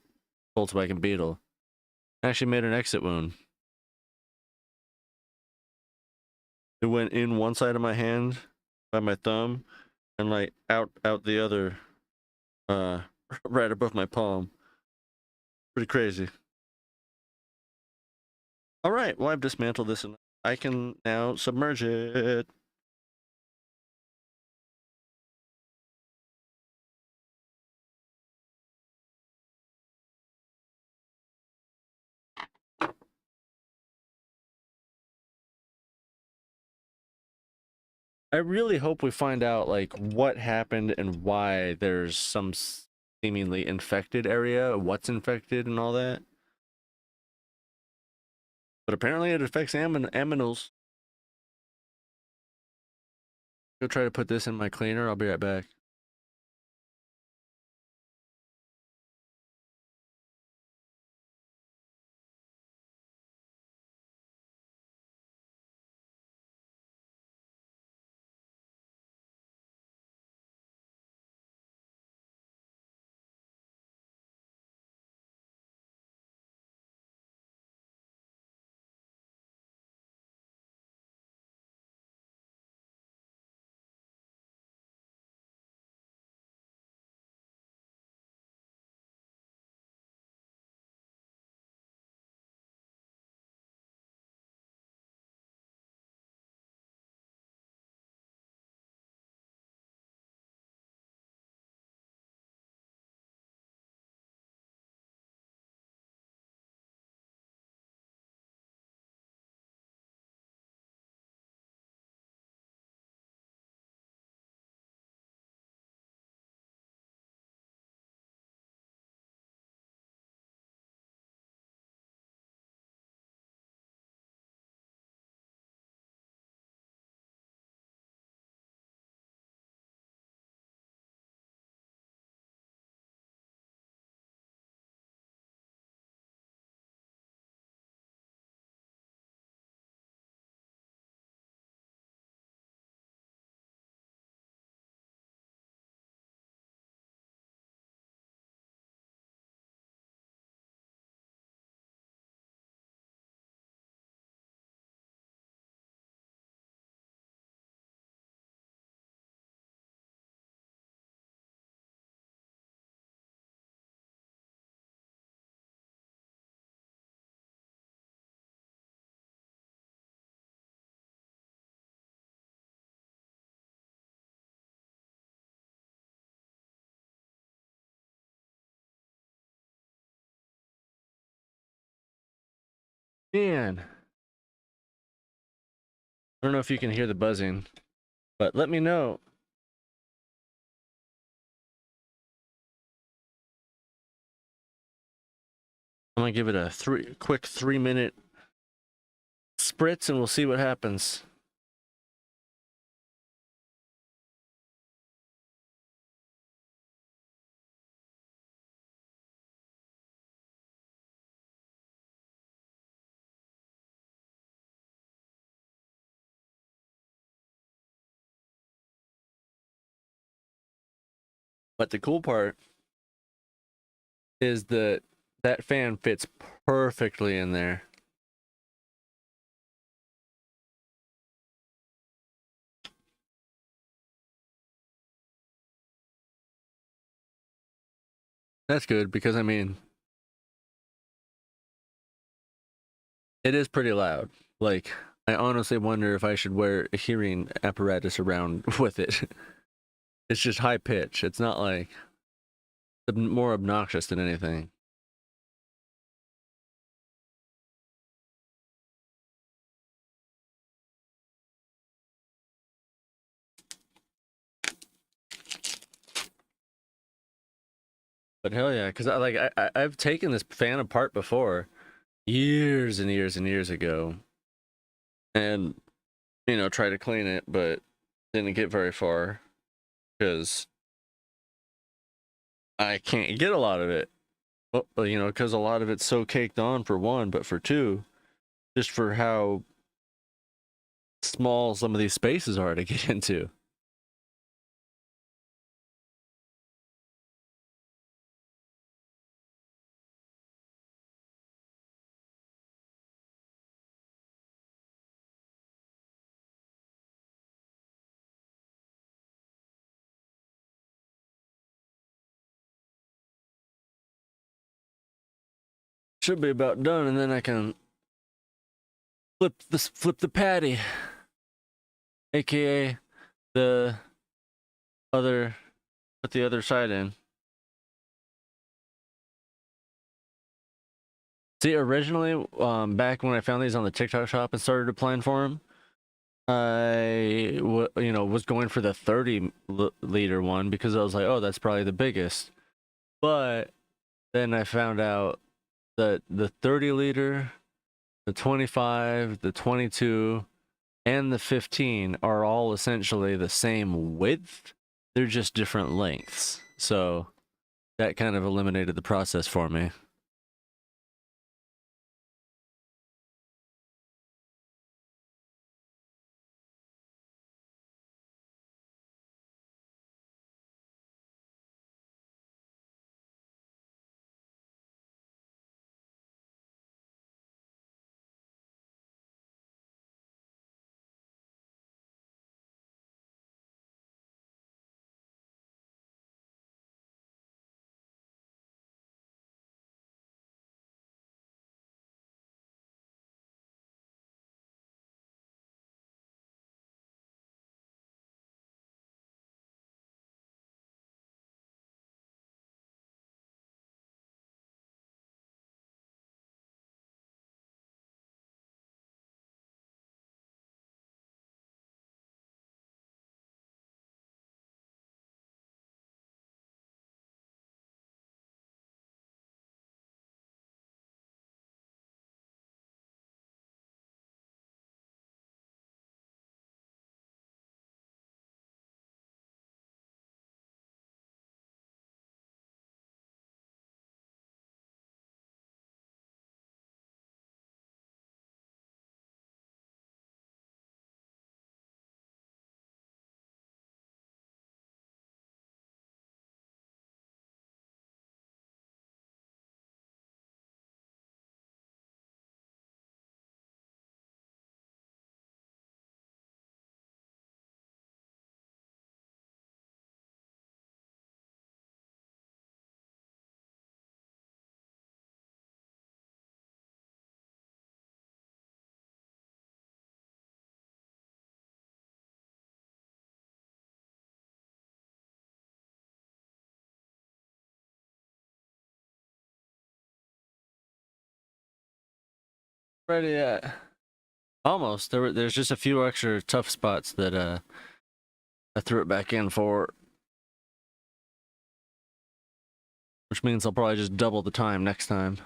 Volkswagen Beetle. I actually made an exit wound. It went in one side of my hand by my thumb and like out the other right above my palm. Pretty crazy. All right, well I've dismantled this and I can now submerge it. I really hope we find out like what happened and why there's some seemingly infected area, what's infected and all that. But apparently it affects aminals. Go try to put this in my cleaner. I'll be right back. Man, I don't know if you can hear the buzzing, but let me know. I'm gonna give it a quick 3-minute spritz and we'll see what happens. But the cool part is that that fan fits perfectly in there. That's good because I mean, it is pretty loud. Like, I honestly wonder if I should wear a hearing apparatus around with it. It's just high pitch. It's not like more obnoxious than anything. But hell yeah, because I've taken this fan apart before, years and years and years ago, and try to clean it, but didn't get very far because I can't get a lot of it. Well, because a lot of it's so caked on for one, but for two, just for how small some of these spaces are to get into. Should be about done, and then I can flip the patty, aka the other put the other side in. See, originally, back when I found these on the TikTok shop and started applying for them, I was going for the 30-liter one because I was like, oh, that's probably the biggest. But then I found out that the 30-liter, the 25, the 22, and the 15 are all essentially the same width. They're just different lengths. So that kind of eliminated the process for me. Ready at almost. There's just a few extra tough spots that I threw it back in for, which means I'll probably just double the time next time.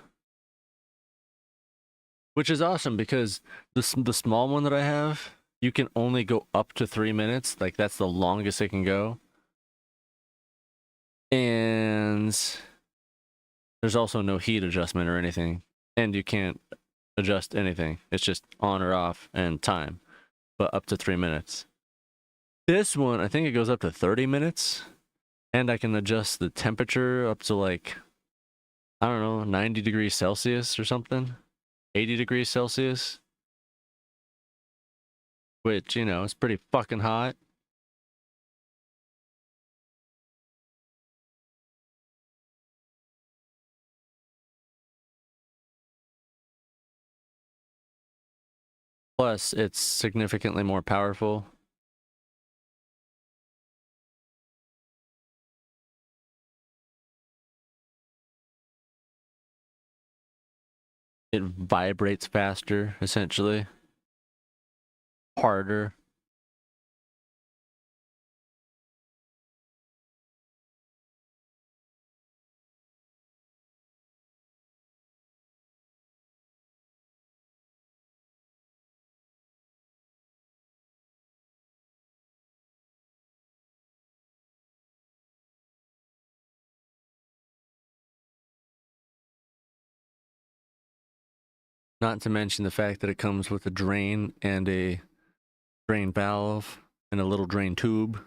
Which is awesome because the small one that I have, you can only go up to 3 minutes. Like that's the longest it can go. And there's also no heat adjustment or anything. And you can't adjust anything. It's just on or off and time, but up to 3 minutes. This one, I think it goes up to 30 minutes. And I can adjust the temperature up to like, I don't know, 90 degrees Celsius or something. 80 degrees Celsius. Which, you know, is pretty fucking hot. Plus, it's significantly more powerful. It vibrates faster, essentially. Harder. Not to mention the fact that it comes with a drain and a drain valve and a little drain tube.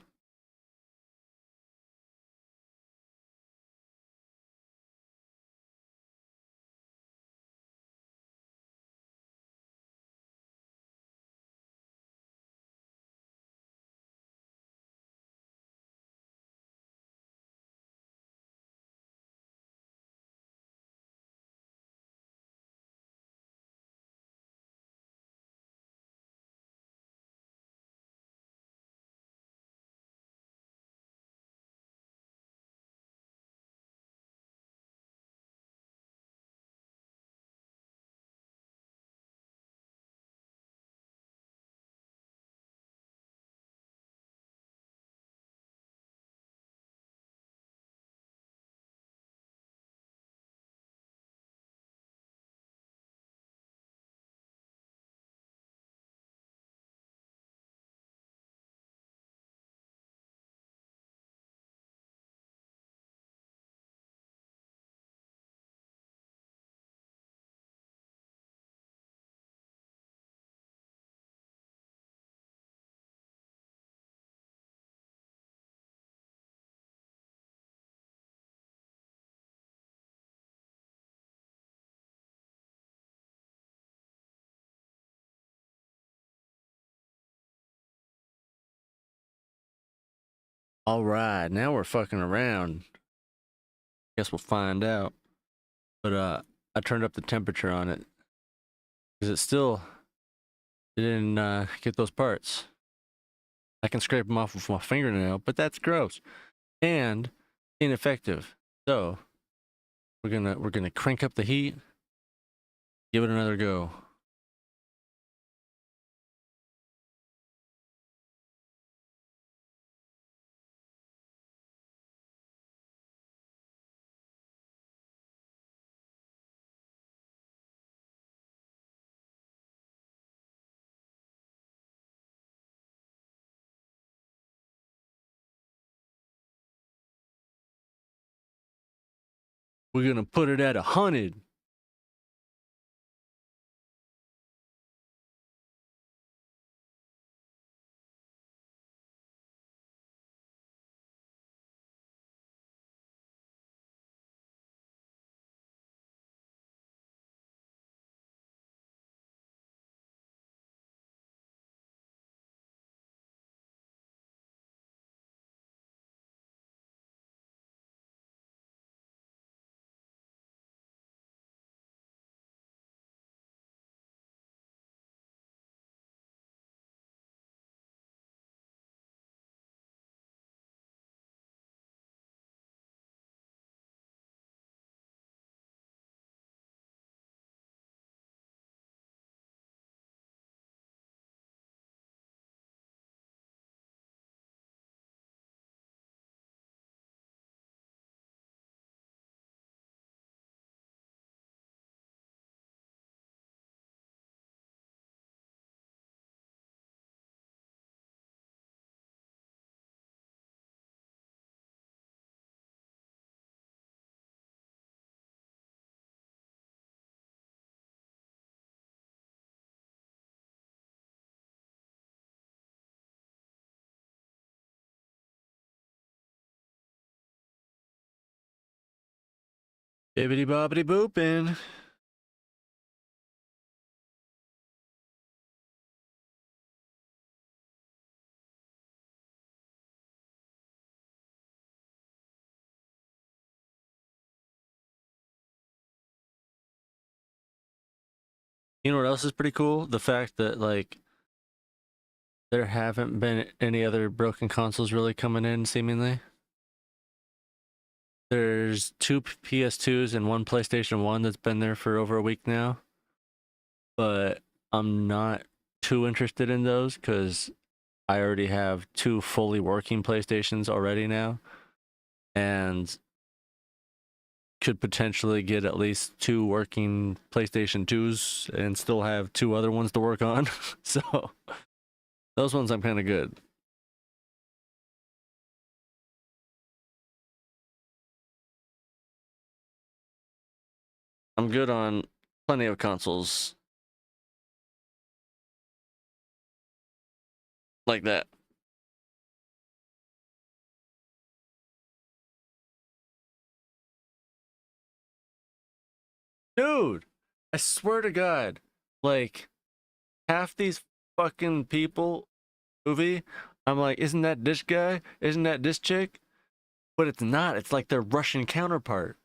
All right, now we're fucking around. Guess we'll find out. But I turned up the temperature on it because it didn't get those parts. I can scrape them off with my fingernail, but that's gross and ineffective. So we're gonna crank up the heat, give it another go. We're gonna put it at 100. Bibbity bobbity boopin'. You know what else is pretty cool? The fact that like there haven't been any other broken consoles really coming in seemingly. There's two PS2s and one PlayStation 1 that's been there for over a week now. But I'm not too interested in those because I already have two fully working PlayStations already now. And could potentially get at least two working PlayStation 2s and still have two other ones to work on. So those ones I'm kind of good. I'm good on plenty of consoles like that. Dude, I swear to God, like half these fucking people movie, I'm like, isn't that this guy? Isn't that this chick? But it's not. It's like their Russian counterpart.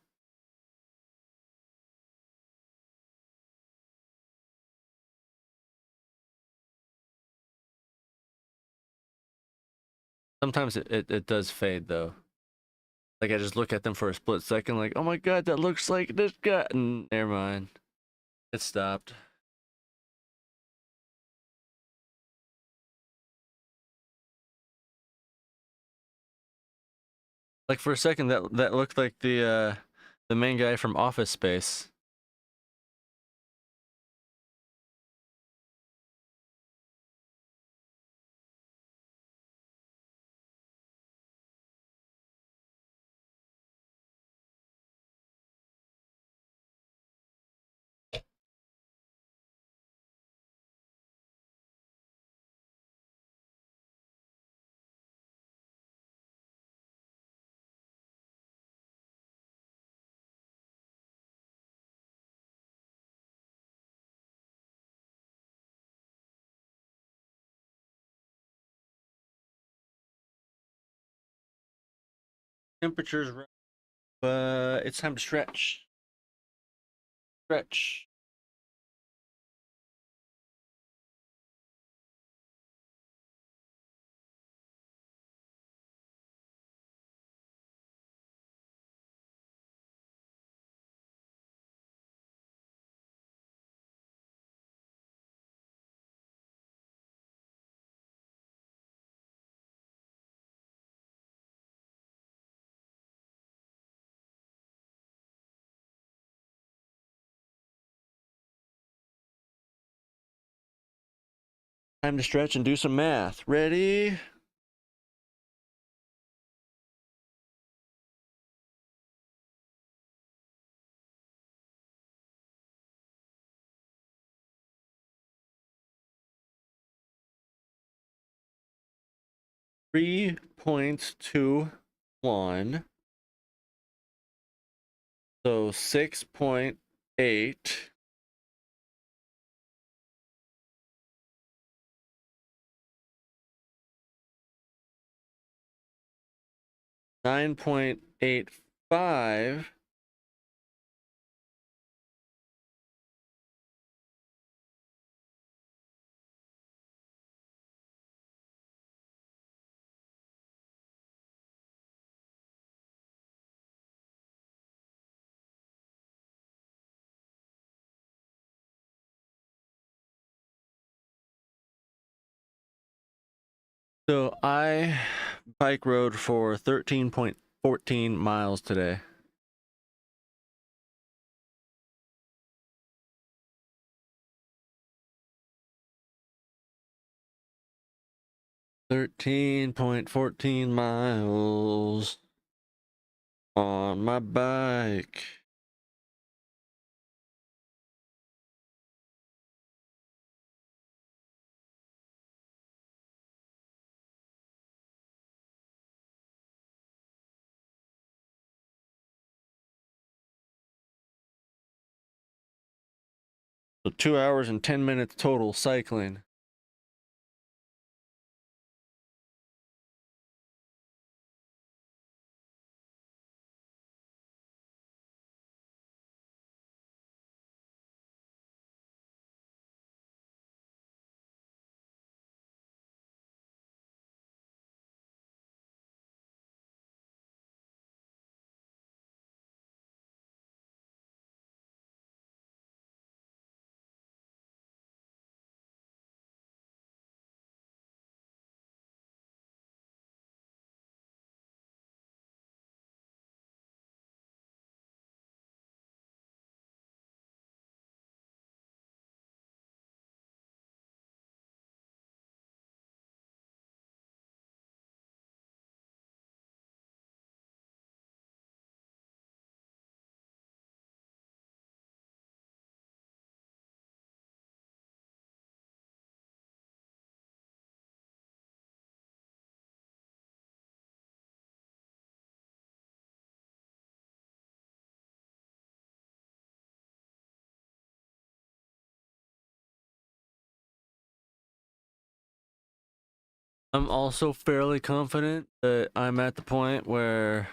Sometimes it does fade though. Like I just look at them for a split second, like, oh my god, that looks like this guy. And never mind. It stopped. Like for a second that looked like the main guy from Office Space. Temperatures, it's time to stretch. Stretch. 'Time to stretch and do some math. Ready? 3.21. So 6.8. 9.85. So I bike rode for 13.14 miles today. $13.14 miles on my bike. So 2 hours and 10 minutes total cycling. I'm also fairly confident that I'm at the point where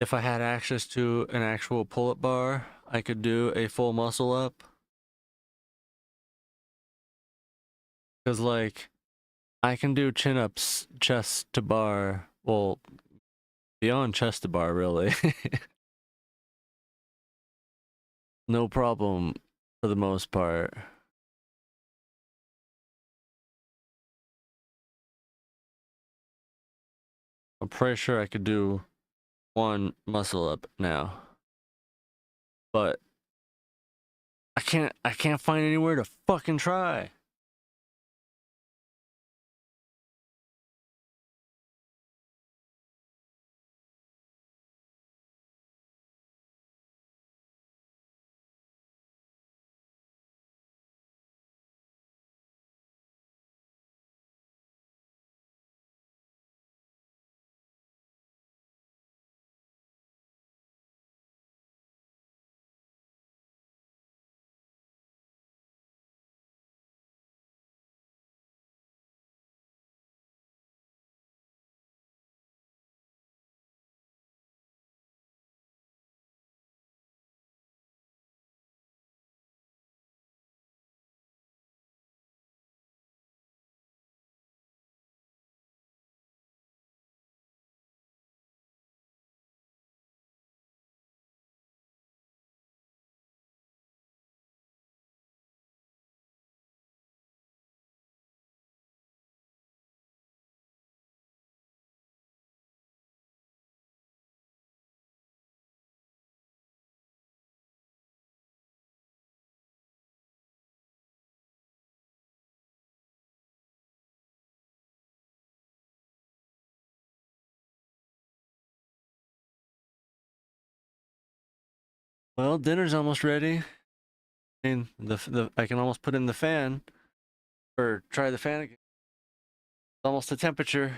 if I had access to an actual pull-up bar, I could do a full muscle up. Because, like, I can do chin-ups chest to bar. Well, beyond chest to bar, really. No problem for the most part. I'm pretty sure I could do one muscle up now. But I can't find anywhere to fucking try. Well, dinner's almost ready. I mean, the I can almost put in the fan or try the fan again. It's almost the temperature.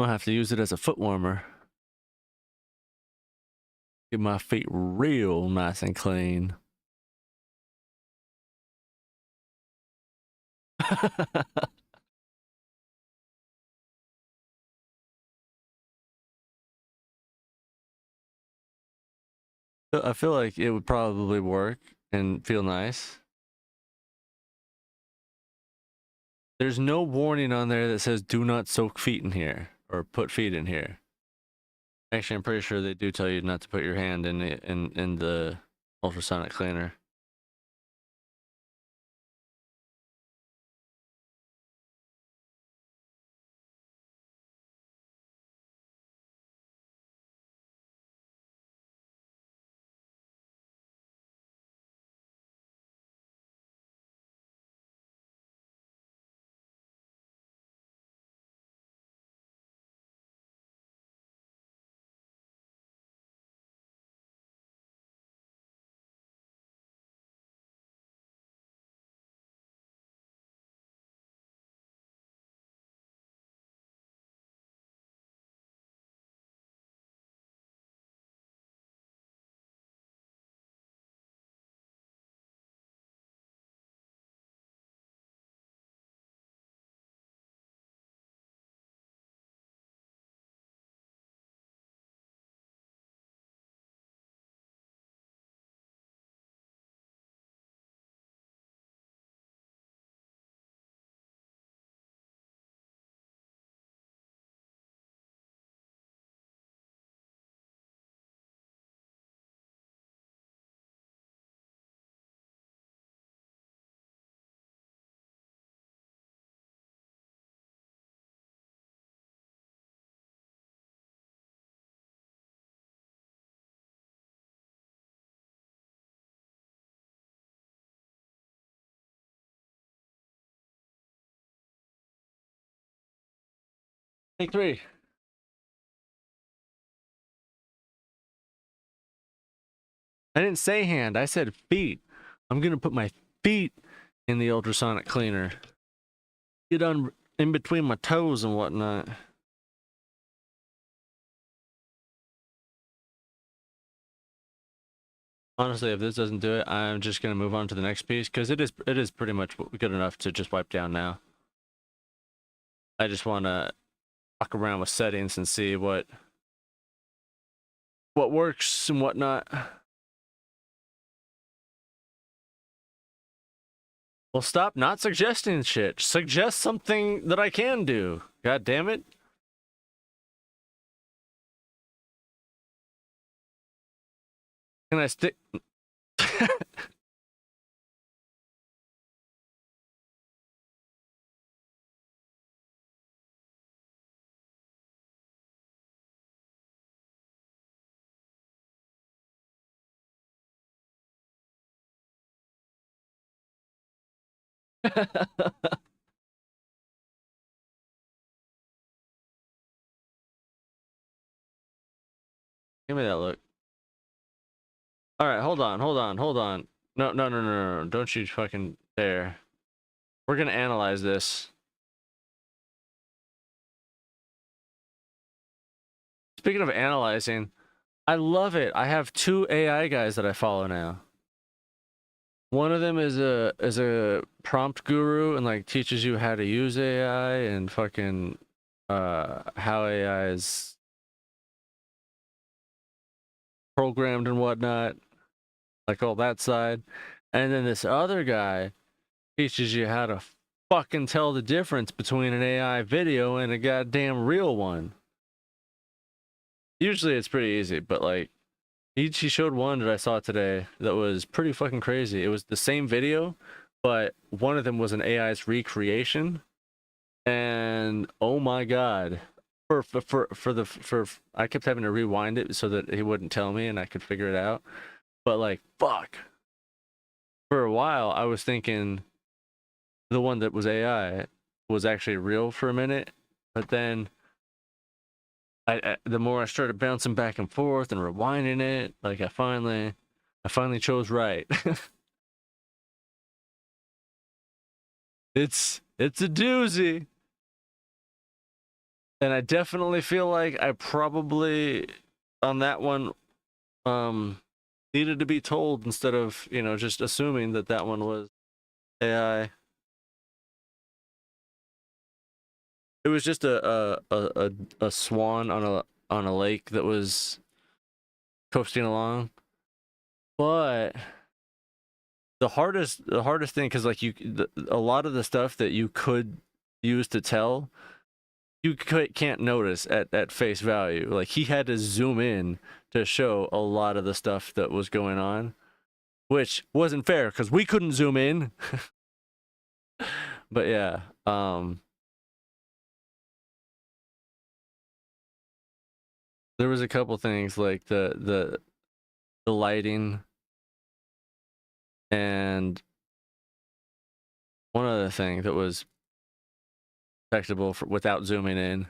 I'll have to use it as a foot warmer. Get my feet real nice and clean. I feel like it would probably work and feel nice. There's no warning on there that says do not soak feet in here or put feet in here. Actually, I'm pretty sure they do tell you not to put your hand in the ultrasonic cleaner. Take three. I didn't say hand. I said feet. I'm gonna put my feet in the ultrasonic cleaner. Get on in between my toes and whatnot. Honestly, if this doesn't do it, I'm just gonna move on to the next piece because it is pretty much good enough to just wipe down now. I just want to fuck around with settings and see what works and whatnot. Well, stop not suggesting shit. Suggest something that I can do. God damn it. Can I stick? Give me that look. All right, hold on. No. Don't you fucking dare. We're gonna analyze this. Speaking of analyzing, I love it. I have 2 AI guys that I follow now. One of them is a prompt guru and like teaches you how to use AI and fucking how AI is programmed and whatnot, like all that side. And then this other guy teaches you how to fucking tell the difference between an AI video and a goddamn real one. Usually it's pretty easy, but like he showed one that I saw today that was pretty fucking crazy. It was the same video, but one of them was an AI's recreation, and oh my god, for I kept having to rewind it so that he wouldn't tell me and I could figure it out. But like fuck, for a while I was thinking the one that was AI was actually real for a minute, but then the more I started bouncing back and forth and rewinding it, like I finally chose right. It's a doozy. And I definitely feel like I probably on that one needed to be told instead of, just assuming that that one was AI. It was just a swan on a lake that was coasting along. But the hardest thing, because like a lot of the stuff that you could use to tell, you can't notice at face value. Like he had to zoom in to show a lot of the stuff that was going on, which wasn't fair because we couldn't zoom in. But yeah, there was a couple things like the lighting and one other thing that was detectable without zooming in.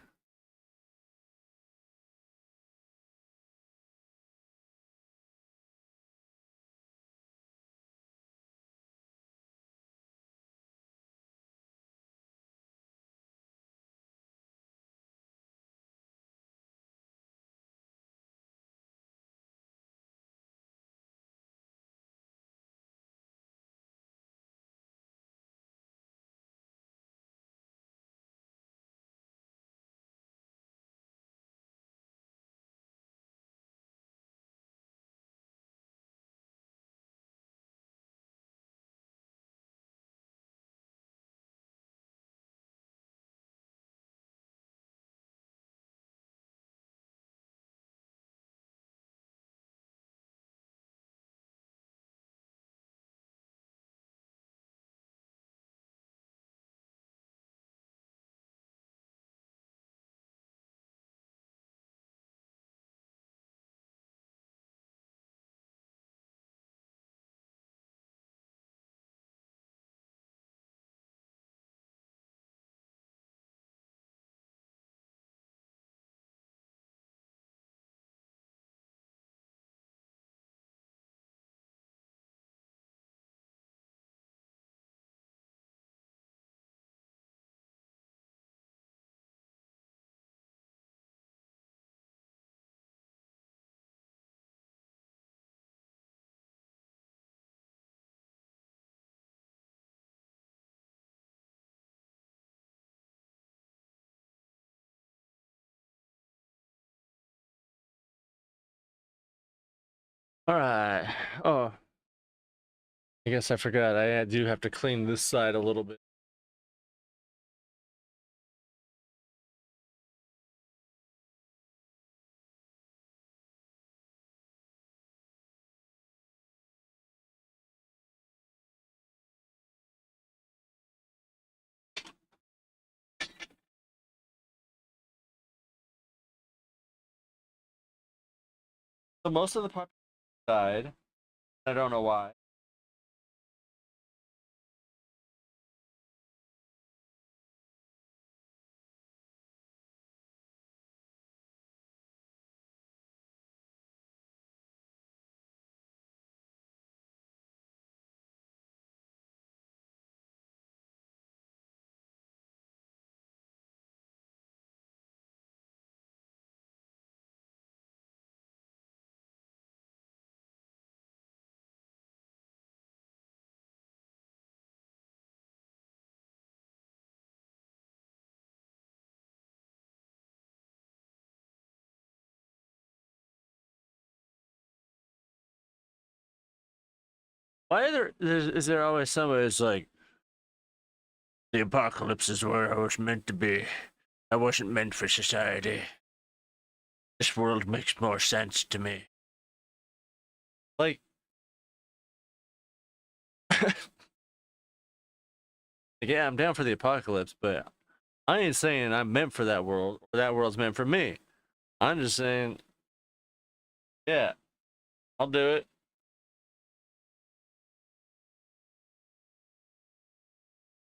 All right. Oh, I guess I forgot. I do have to clean this side a little bit. So most of the population died. I don't know why. Is there always somebody that's like, the apocalypse is where I was meant to be. I wasn't meant for society. This world makes more sense to me. Like, yeah, I'm down for the apocalypse, but I ain't saying I'm meant for that world or that world's meant for me. I'm just saying, yeah, I'll do it.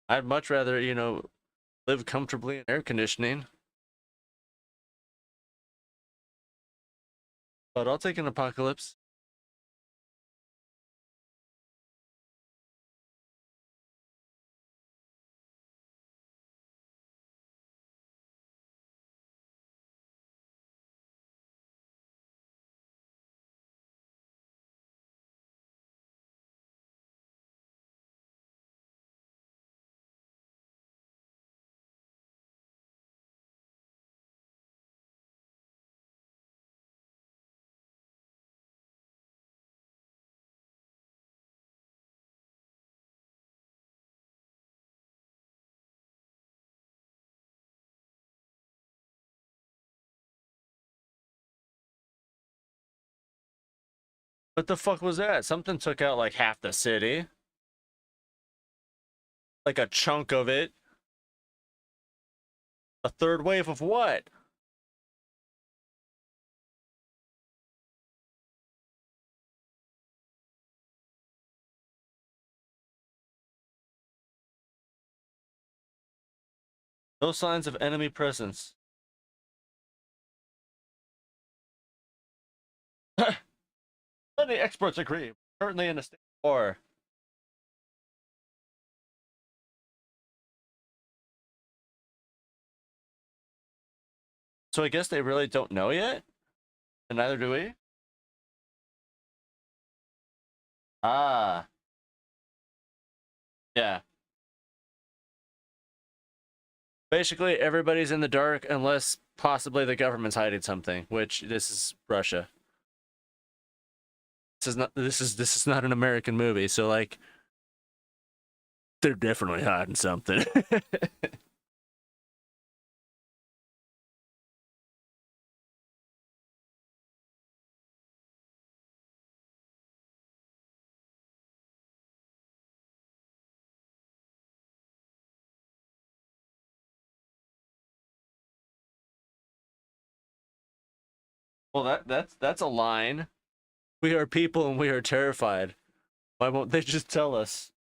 I'd much rather, live comfortably in air conditioning, but I'll take an apocalypse. What the fuck was that? Something took out like half the city, like a chunk of it. A third wave of what? No signs of enemy presence. Many experts agree. Currently in a state of war. So I guess they really don't know yet, and neither do we. Ah, yeah. Basically, everybody's in the dark unless possibly the government's hiding something. Which this is Russia. This is not an American movie. So like, they're definitely hiding something. Well, that's a line. We are people and we are terrified. Why won't they just tell us?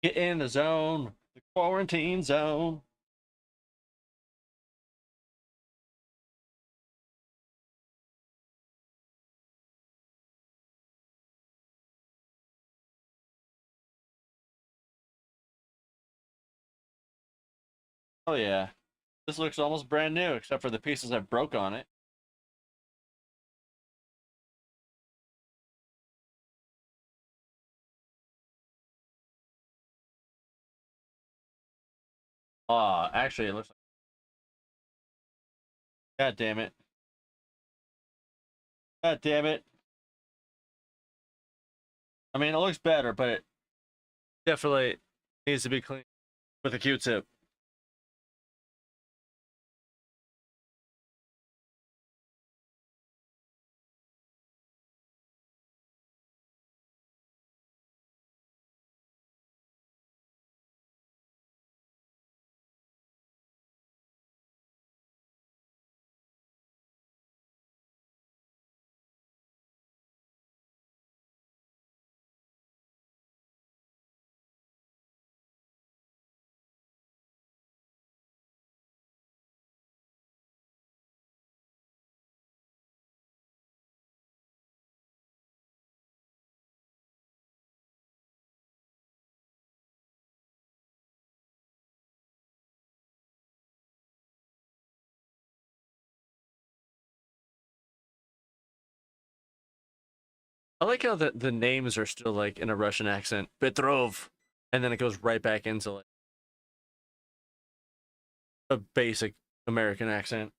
Get in the zone, the quarantine zone. Oh yeah, this looks almost brand new, except for the pieces that broke on it. Actually, it looks like. God damn it! God damn it! I mean, it looks better, but it definitely needs to be cleaned with a Q-tip. I like how the names are still like in a Russian accent, Petrov, and then it goes right back into like a basic American accent.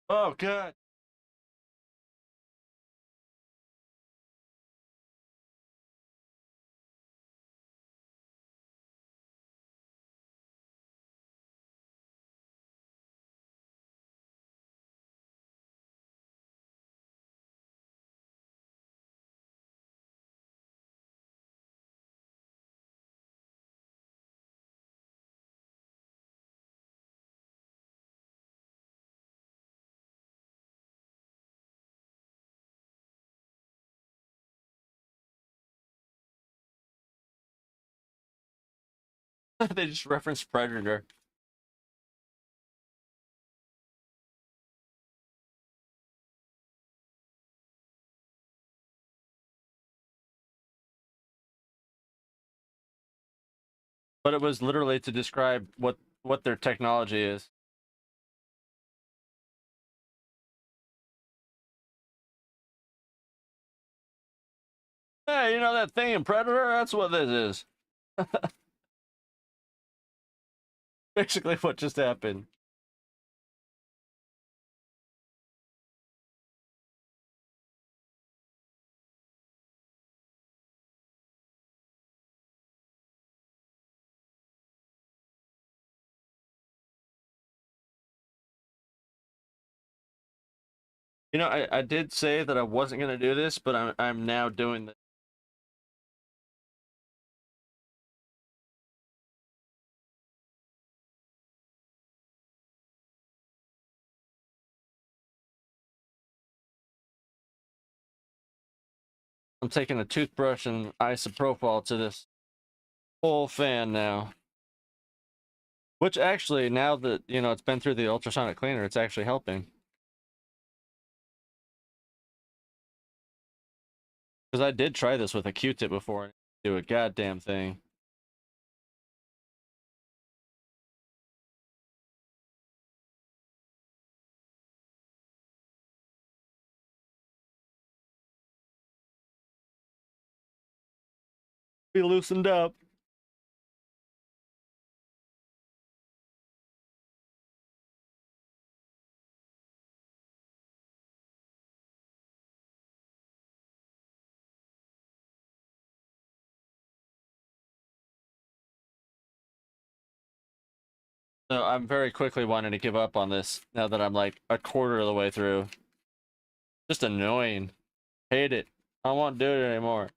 Oh god. They just referenced Predator. But it was literally to describe what their technology is. Hey, you know that thing in Predator? That's what this is. Basically, what just happened. You know, I did say that I wasn't gonna do this, but I'm now doing this. I'm taking a toothbrush and isopropyl to this whole fan now. Which actually, now that you know it's been through the ultrasonic cleaner, it's actually helping. Because I did try this with a Q-tip before and do a goddamn thing. Be loosened up. So I'm very quickly wanting to give up on this now that I'm like a quarter of the way through. Just annoying. Hate it. I don't want to do it anymore.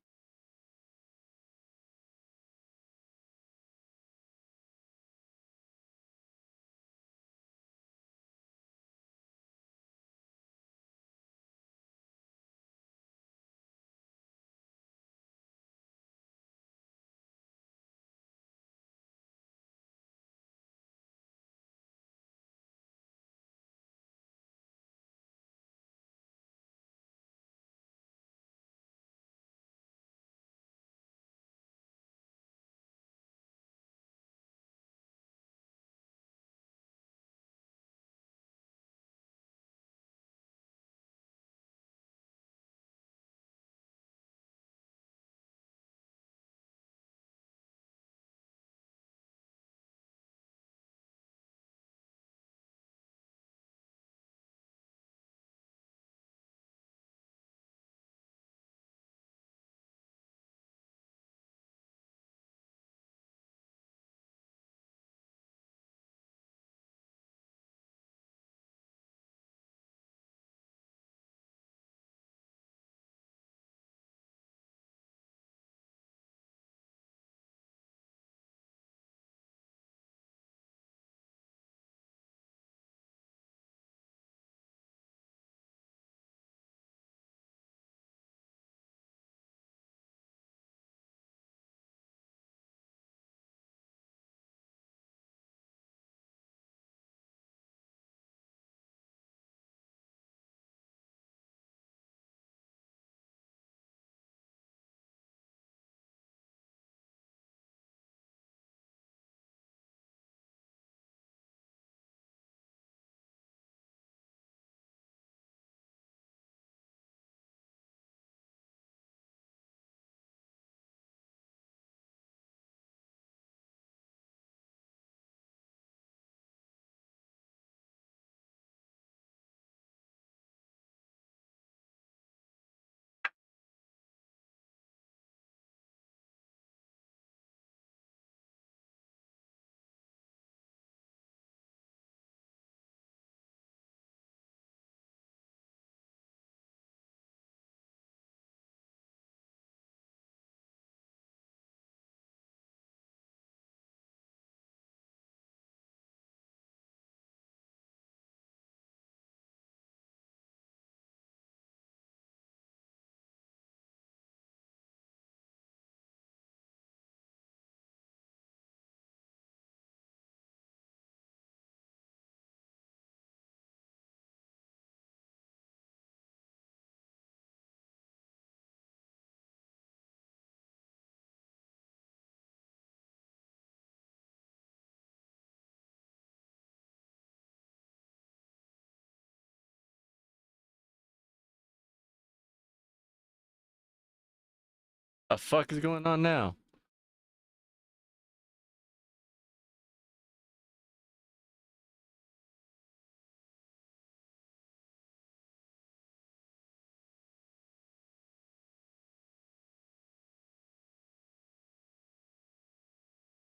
The fuck is going on now?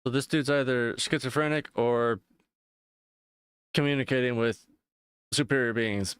So this dude's either schizophrenic or communicating with superior beings.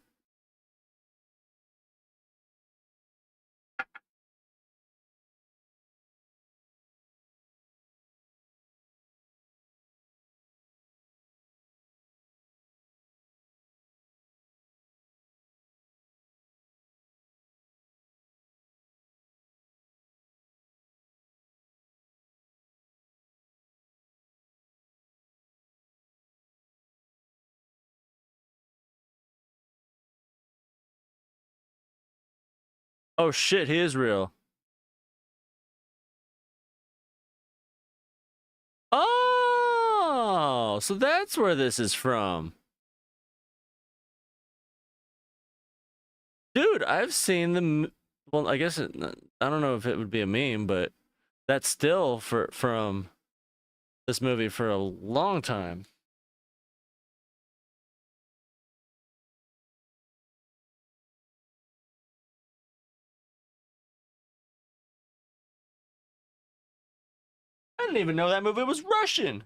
Oh shit, he is real. Oh, so that's where this is from. Dude, I've seen the well, I guess I don't know if it would be a meme, but that's still from this movie for a long time. I didn't even know that movie was Russian.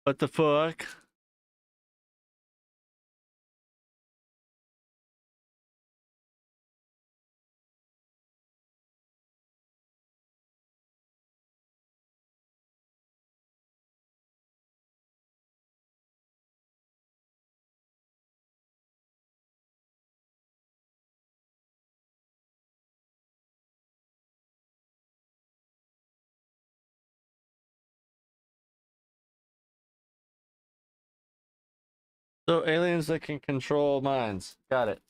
What the fuck? So aliens that can control minds. Got it.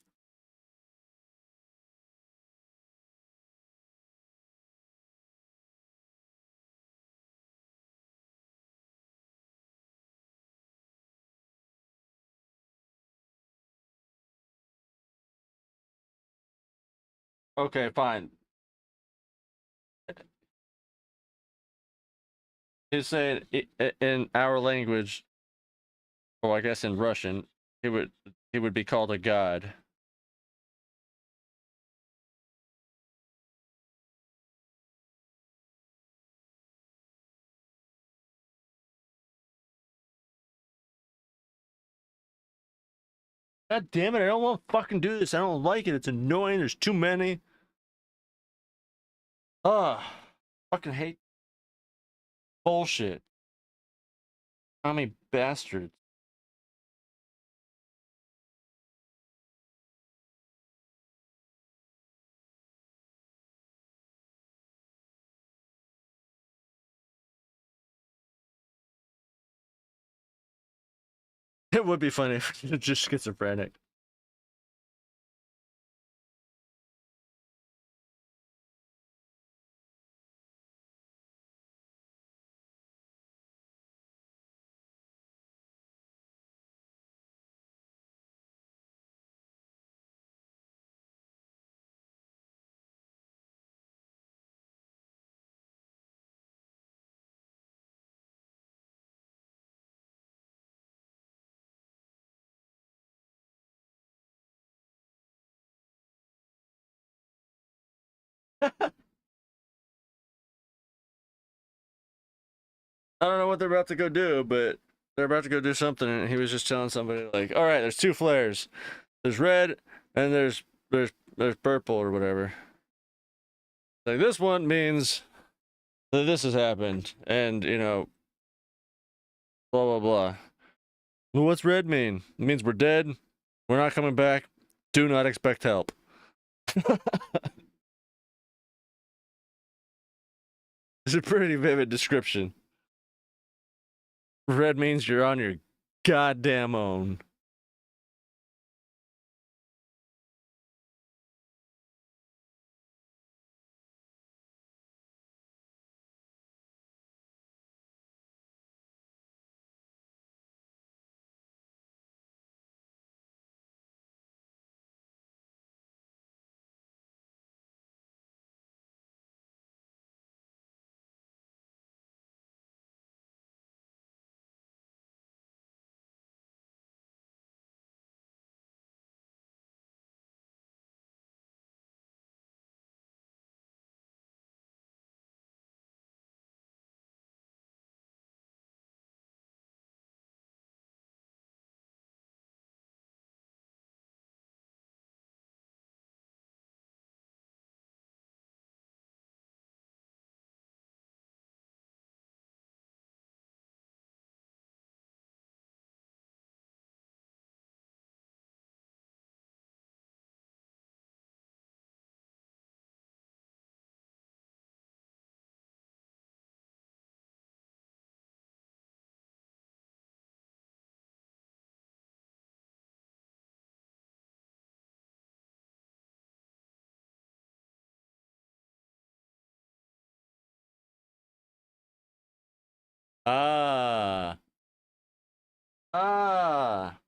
Okay, fine. He's saying in our language, or I guess in Russian, he would he would be called a god. God damn it! I don't want to fucking do this. I don't like it. It's annoying. There's too many. Ugh. Fucking hate bullshit. Commie bastards. It would be funny if you're just schizophrenic. I don't know what they're about to go do, but they're about to go do something, and he was just telling somebody like, "All right, there's two flares. There's red, and there's purple or whatever. Like this one means that this has happened, and blah blah blah. Well, what's red mean? It means we're dead. We're not coming back. Do not expect help." It's a pretty vivid description. Red means you're on your goddamn own. Ah. Ah.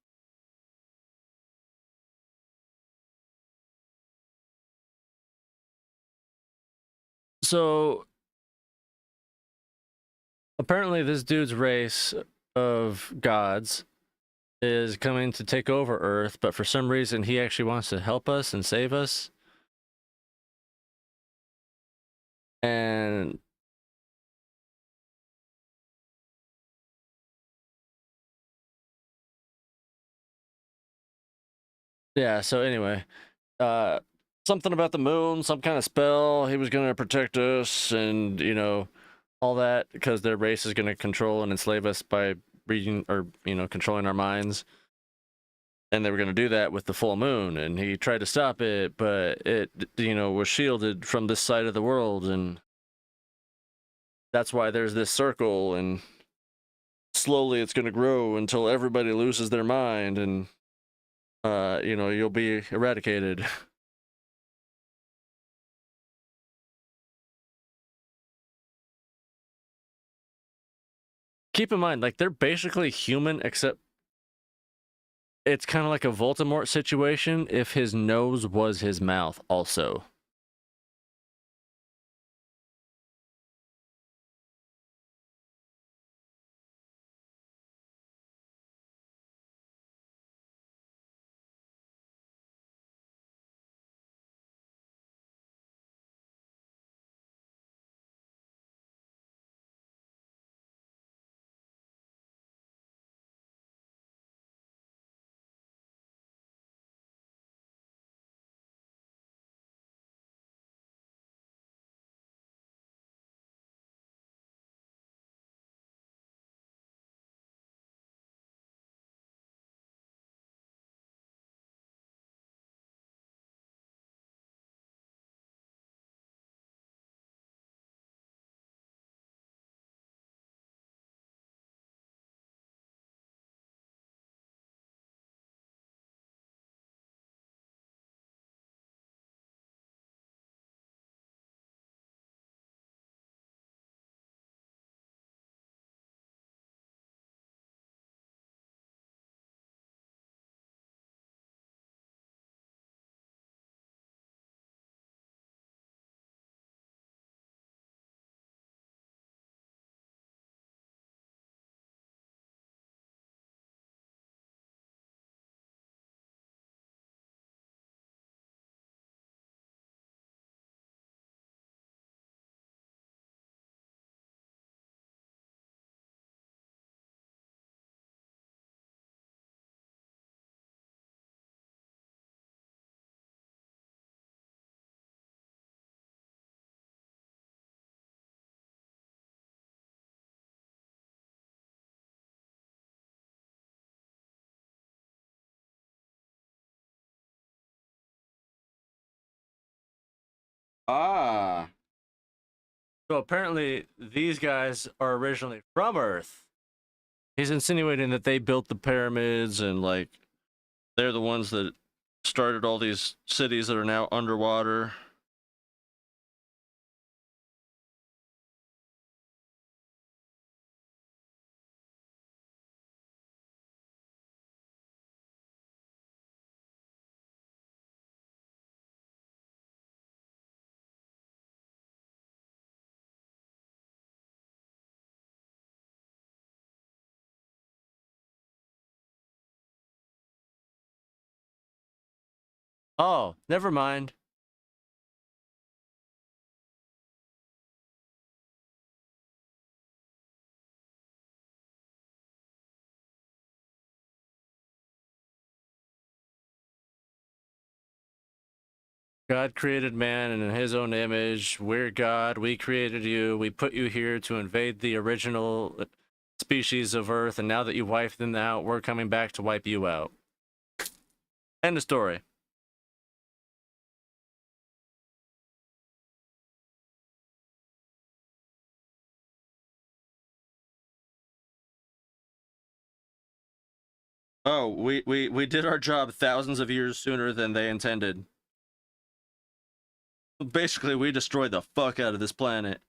So apparently this dude's race of gods is coming to take over Earth, but for some reason he actually wants to help us and save us. And yeah, so anyway, uh something about the moon, some kind of spell, he was going to protect us and, you know, all that because their race is going to control and enslave us by reading or, you know, controlling our minds. And they were going to do that with the full moon, and he tried to stop it, but it, you know, was shielded from this side of the world, and that's why there's this circle, and slowly it's going to grow until everybody loses their mind, and you know, you'll be eradicated. Keep in mind, like, they're basically human, except it's kind of like a Voldemort situation if his nose was his mouth also. Ah. So apparently these guys are originally from Earth. He's insinuating that they built the pyramids and like they're the ones that started all these cities that are now underwater. Oh, never mind. God created man in his own image. We're God. We created you. We put you here to invade the original species of Earth. And now that you wiped them out, we're coming back to wipe you out. End of story. Oh, we did our job thousands of years sooner than they intended. Basically, we destroyed the fuck out of this planet.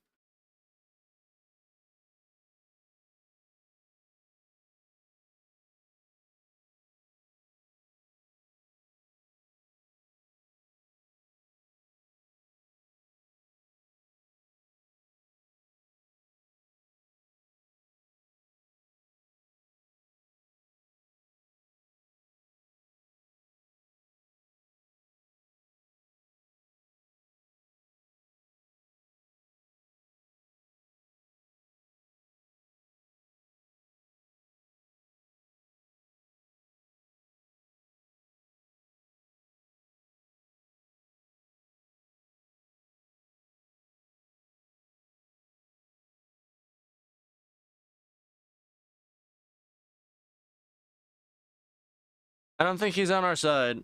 I don't think he's on our side.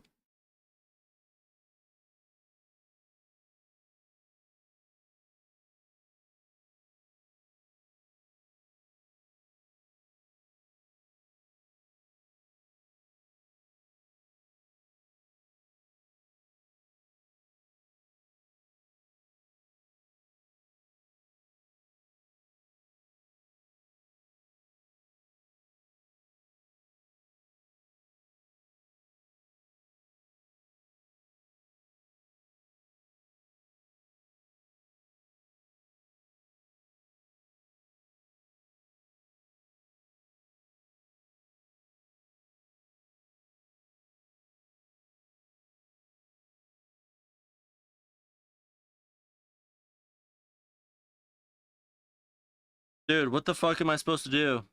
Dude, what the fuck am I supposed to do?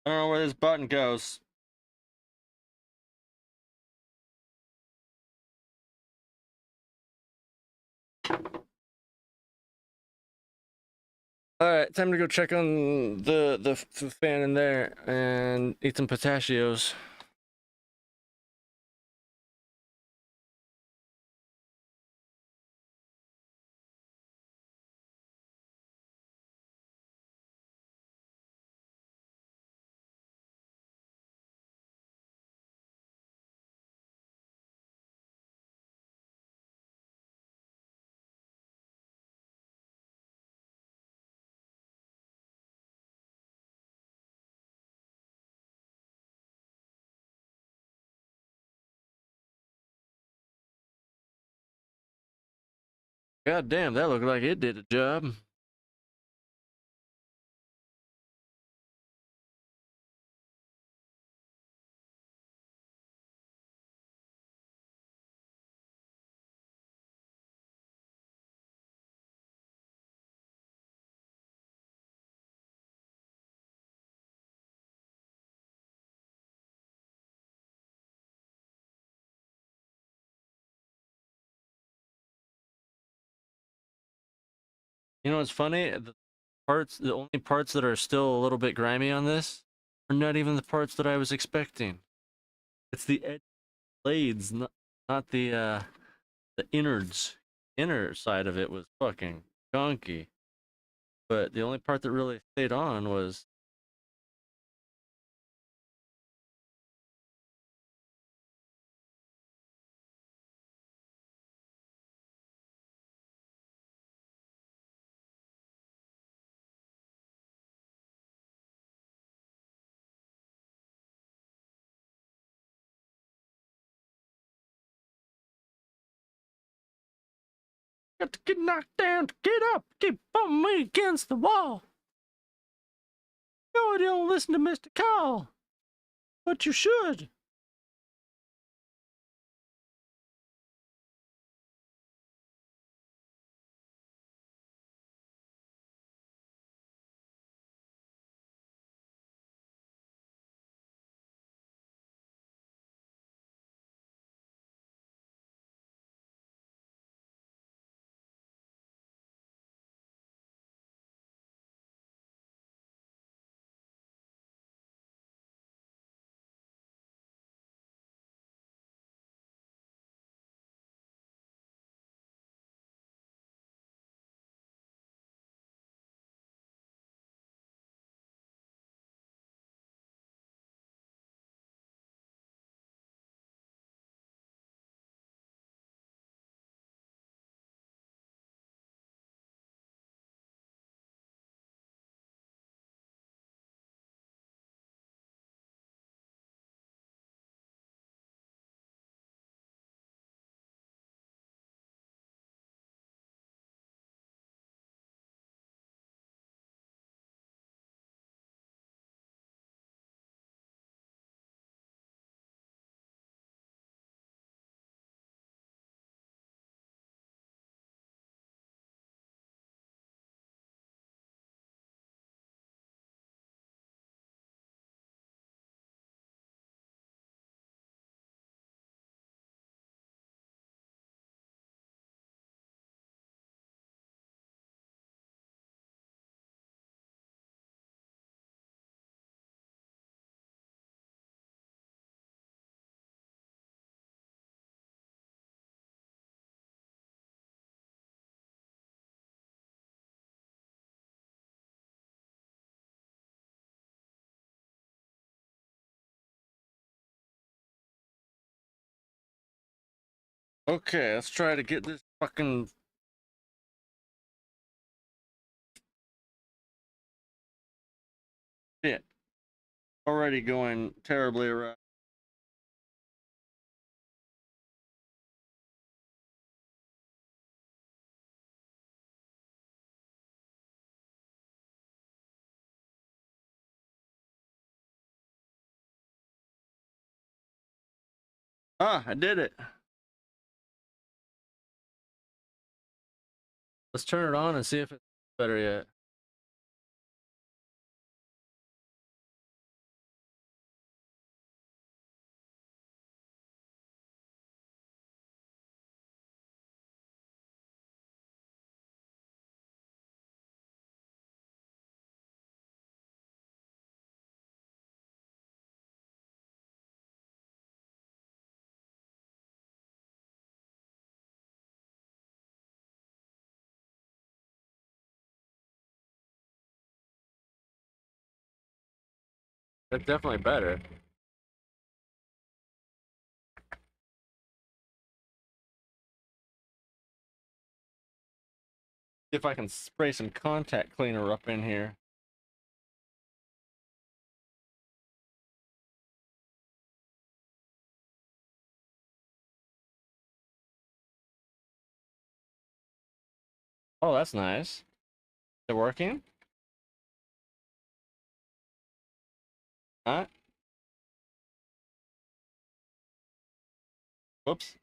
I don't know where this button goes. All right, time to go check on the fan in there and eat some pistachios. God damn, that looked like it did a job. You know what's funny? The only parts that are still a little bit grimy on this are not even the parts that I was expecting. It's the edge blades, not the innards. inner side of it was fucking gunky. But the only part that really stayed on was got to get knocked down to get up, keep bumping me against the wall. No, I don't listen to Mr. Call, but you should. Okay, let's try to get this fucking shit already going terribly around. Ah, I did it. Let's turn it on and see if it's better yet. That's definitely better. See if I can spray some contact cleaner up in here. Oh, that's nice. Is it working? Huh? Whoops.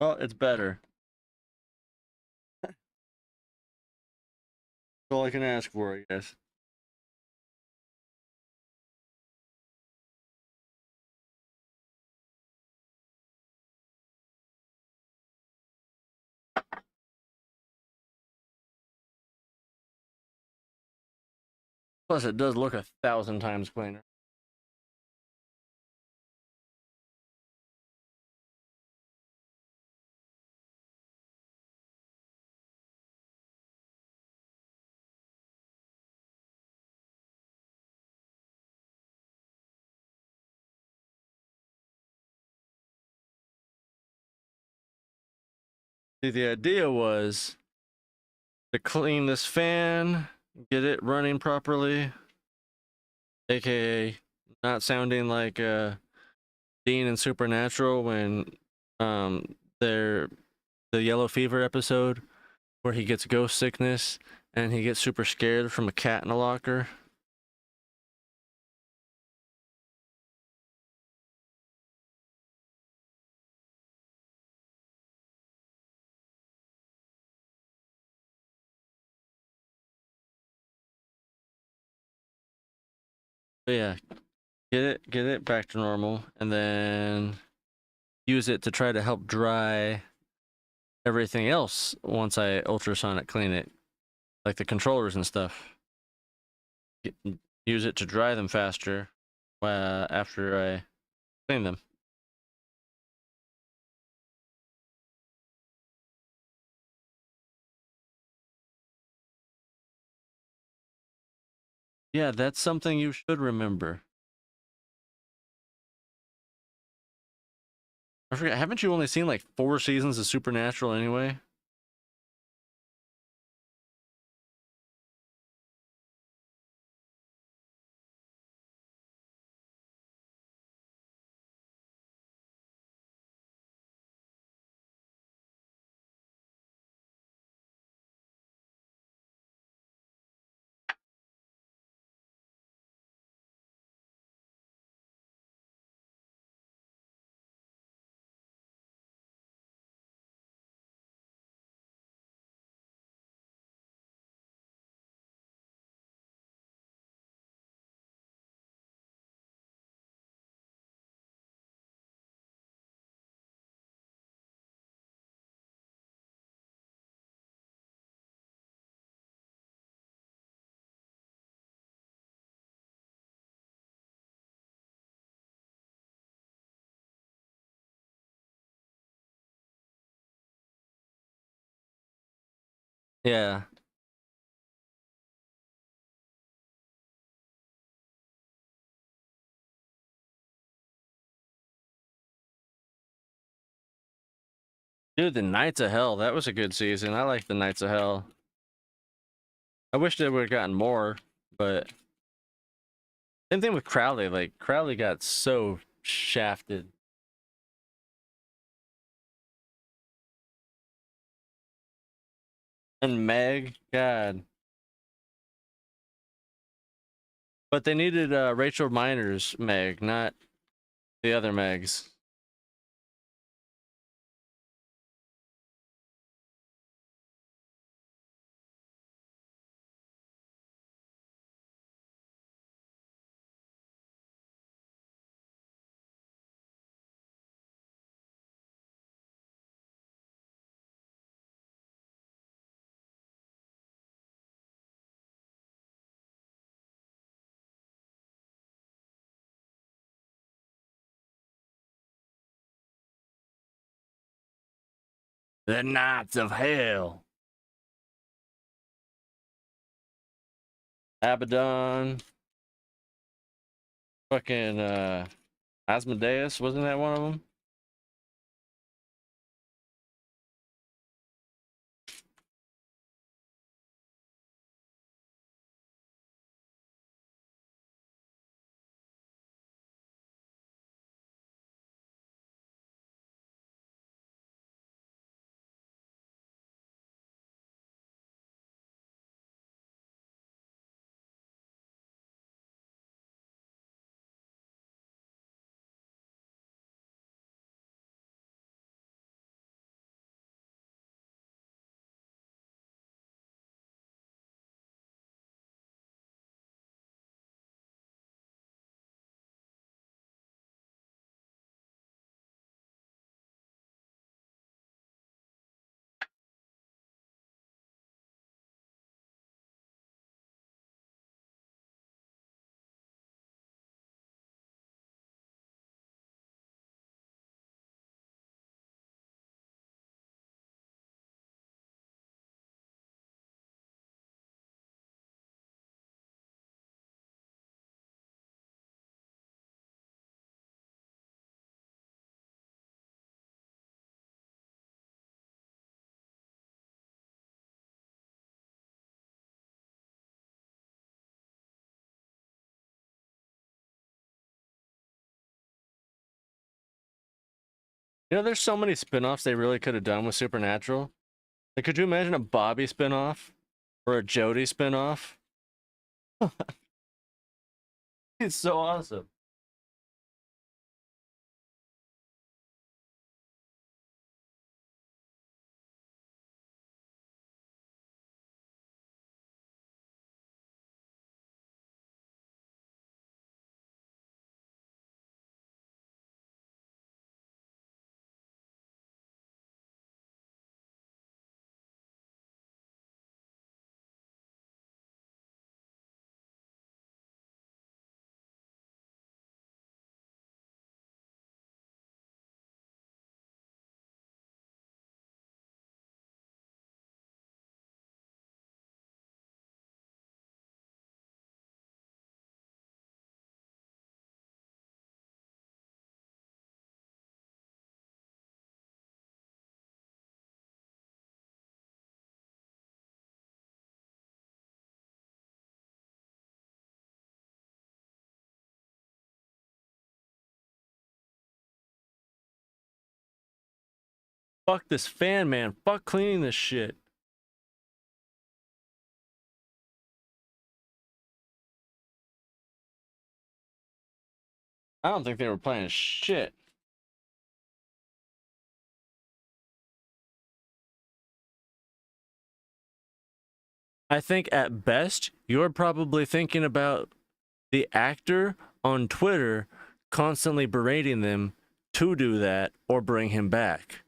Well, it's better. That's all I can ask for, I guess. Plus, it does look 1,000 times cleaner. See, the idea was to clean this fan, get it running properly, aka not sounding like Dean in Supernatural when they're the yellow fever episode where he gets ghost sickness and he gets super scared from a cat in a locker. But yeah, get it back to normal, and then use it to try to help dry everything else once I ultrasonic clean it, like the controllers and stuff. Use it to dry them faster after I clean them. Yeah, that's something you should remember. I forget, haven't you only seen like 4 seasons of Supernatural anyway? Yeah. Dude, the Knights of Hell, that was a good season. I like the Knights of Hell. I wish they would have gotten more, but same thing with Crowley. Like Crowley got so shafted. And Meg, God. But they needed Rachel Miner's Meg, not the other Megs. The Knights of Hell. Abaddon. Fucking Asmodeus, wasn't that one of them? You know, there's so many spin-offs they really could have done with Supernatural. Like, could you imagine a Bobby spin-off or a Jody spin-off? It's so awesome. Fuck this fan, man. Fuck cleaning this shit. I don't think they were playing shit. I think at best, you're probably thinking about the actor on Twitter constantly berating them to do that or bring him back.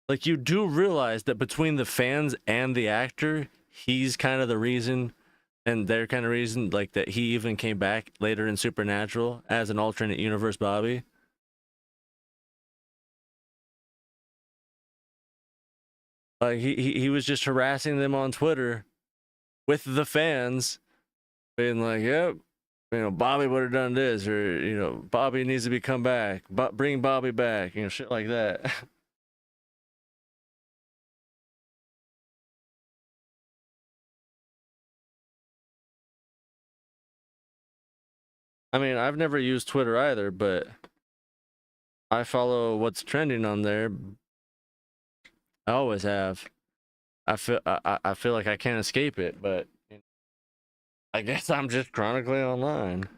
Like, you do realize that between the fans and the actor, he's kind of the reason, and they're kind of reason, like, that he even came back later in Supernatural as an alternate universe Bobby. Like, he was just harassing them on Twitter with the fans, being like, yep, Bobby would have done this, or, Bobby needs to be come back, bring Bobby back, shit like that. I mean, I've never used Twitter either, but I follow what's trending on there. I always have. I feel like I can't escape it, but I guess I'm just chronically online.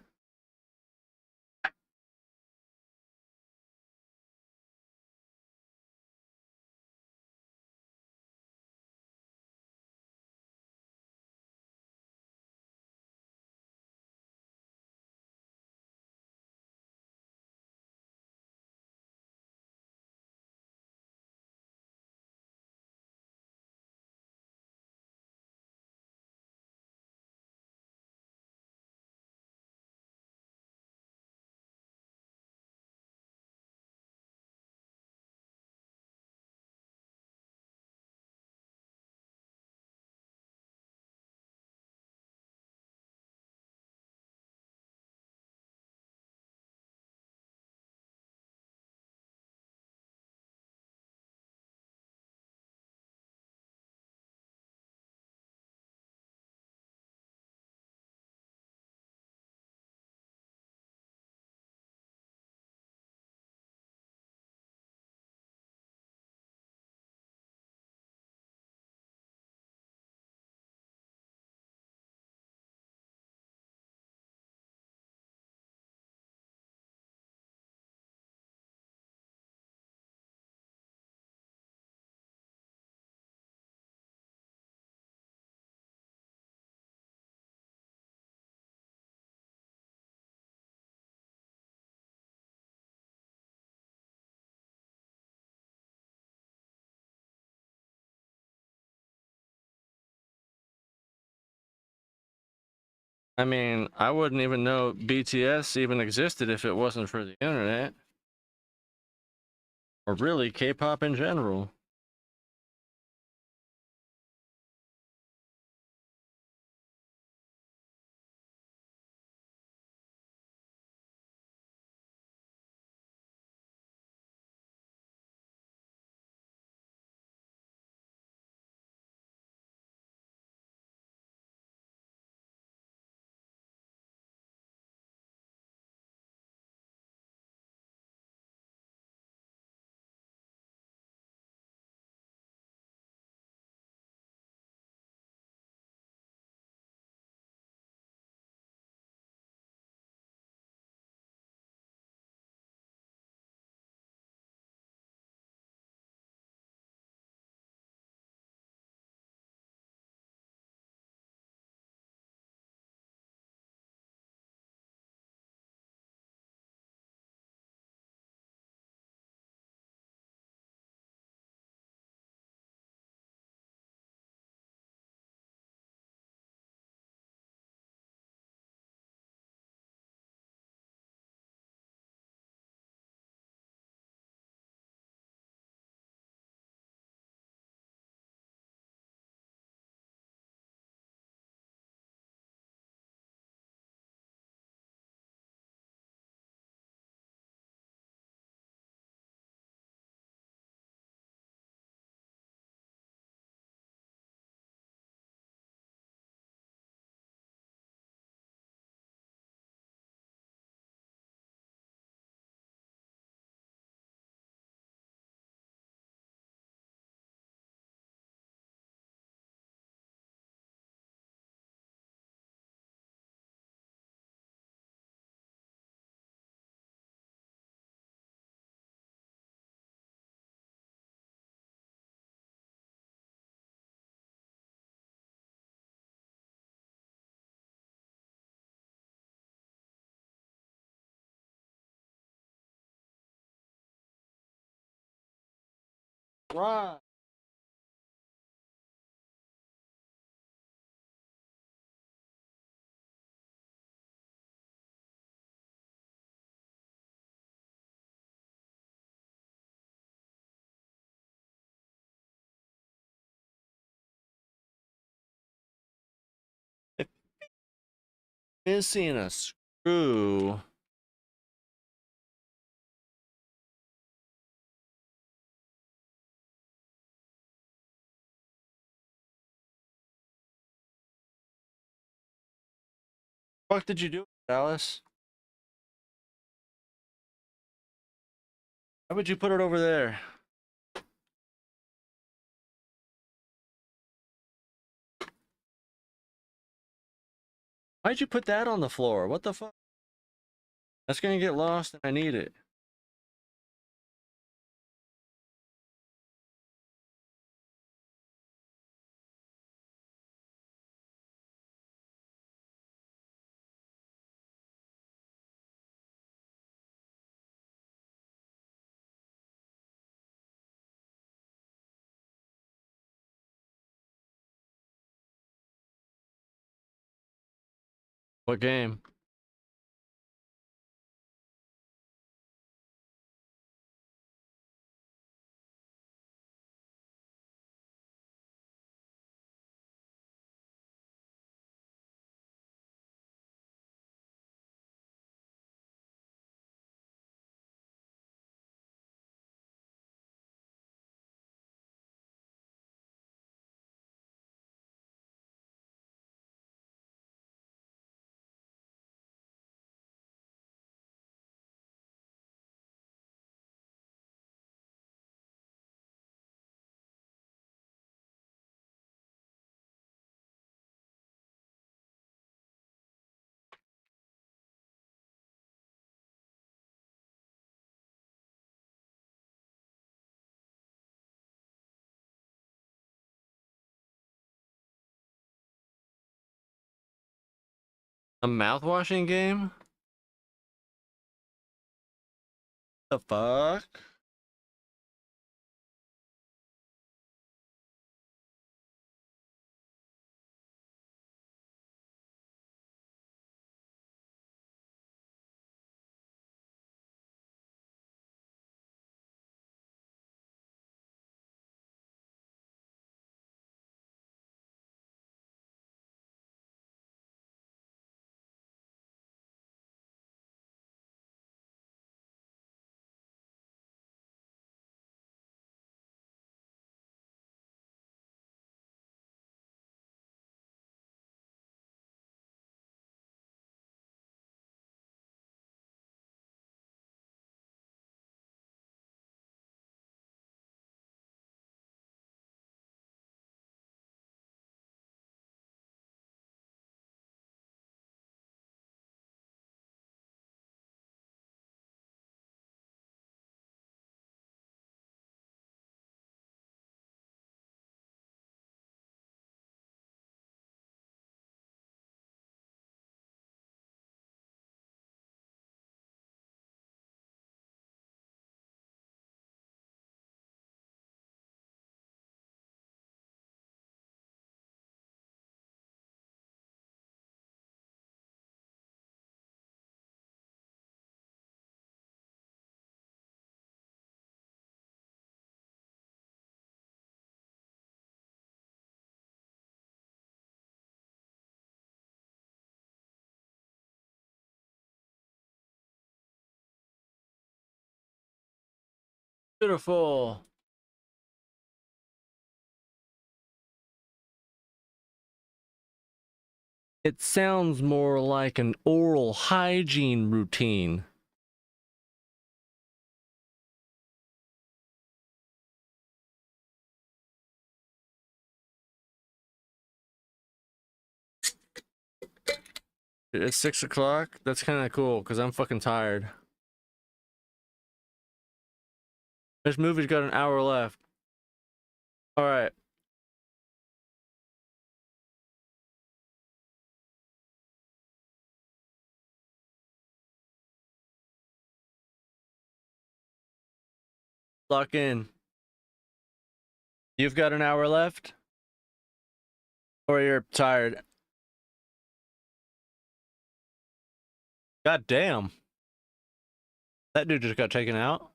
I mean, I wouldn't even know BTS even existed if it wasn't for the internet, or really K-pop in general. Right. If missing a screw. What the fuck did you do, Alice? Why would you put it over there? Why'd you put that on the floor? What the fuck? That's gonna get lost and I need it. What game? A mouthwashing game? The fuck? Beautiful. It sounds more like an oral hygiene routine. It's 6 o'clock? That's kind of cool because I'm fucking tired. This movie's got an hour left. All right. Lock in. You've got an hour left? Or you're tired? God damn. That dude just got taken out.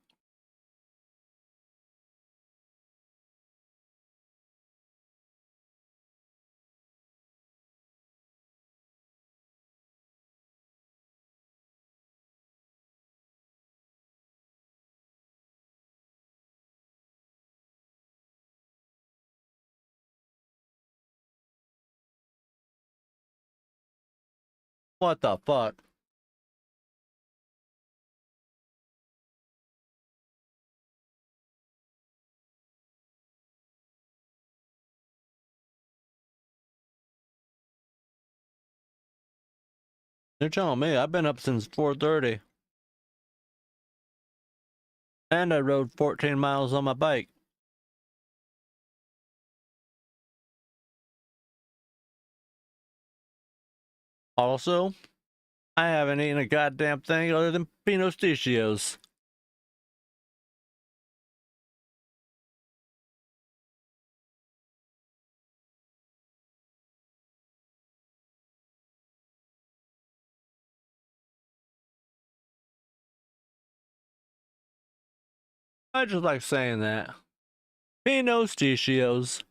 What the fuck? You're telling me I've been up since 4:30. And I rode 14 miles on my bike. Also, I haven't eaten a goddamn thing other than Pinostichios. I just like saying that. Pinostichios.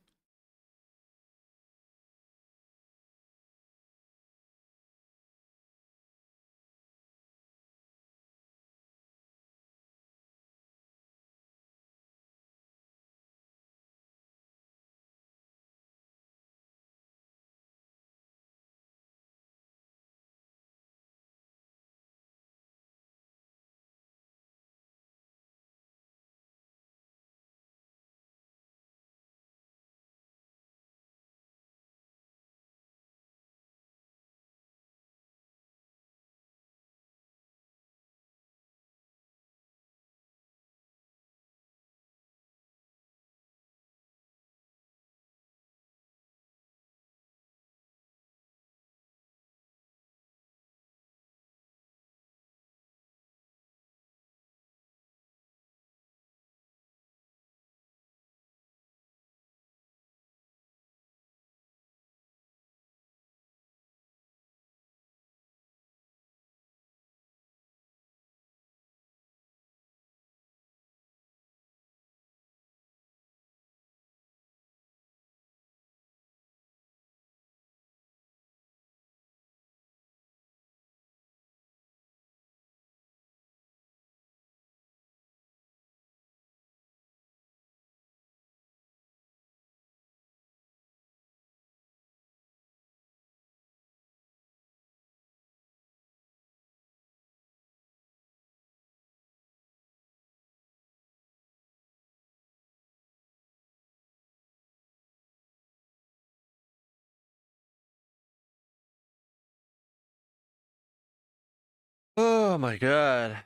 Oh my god.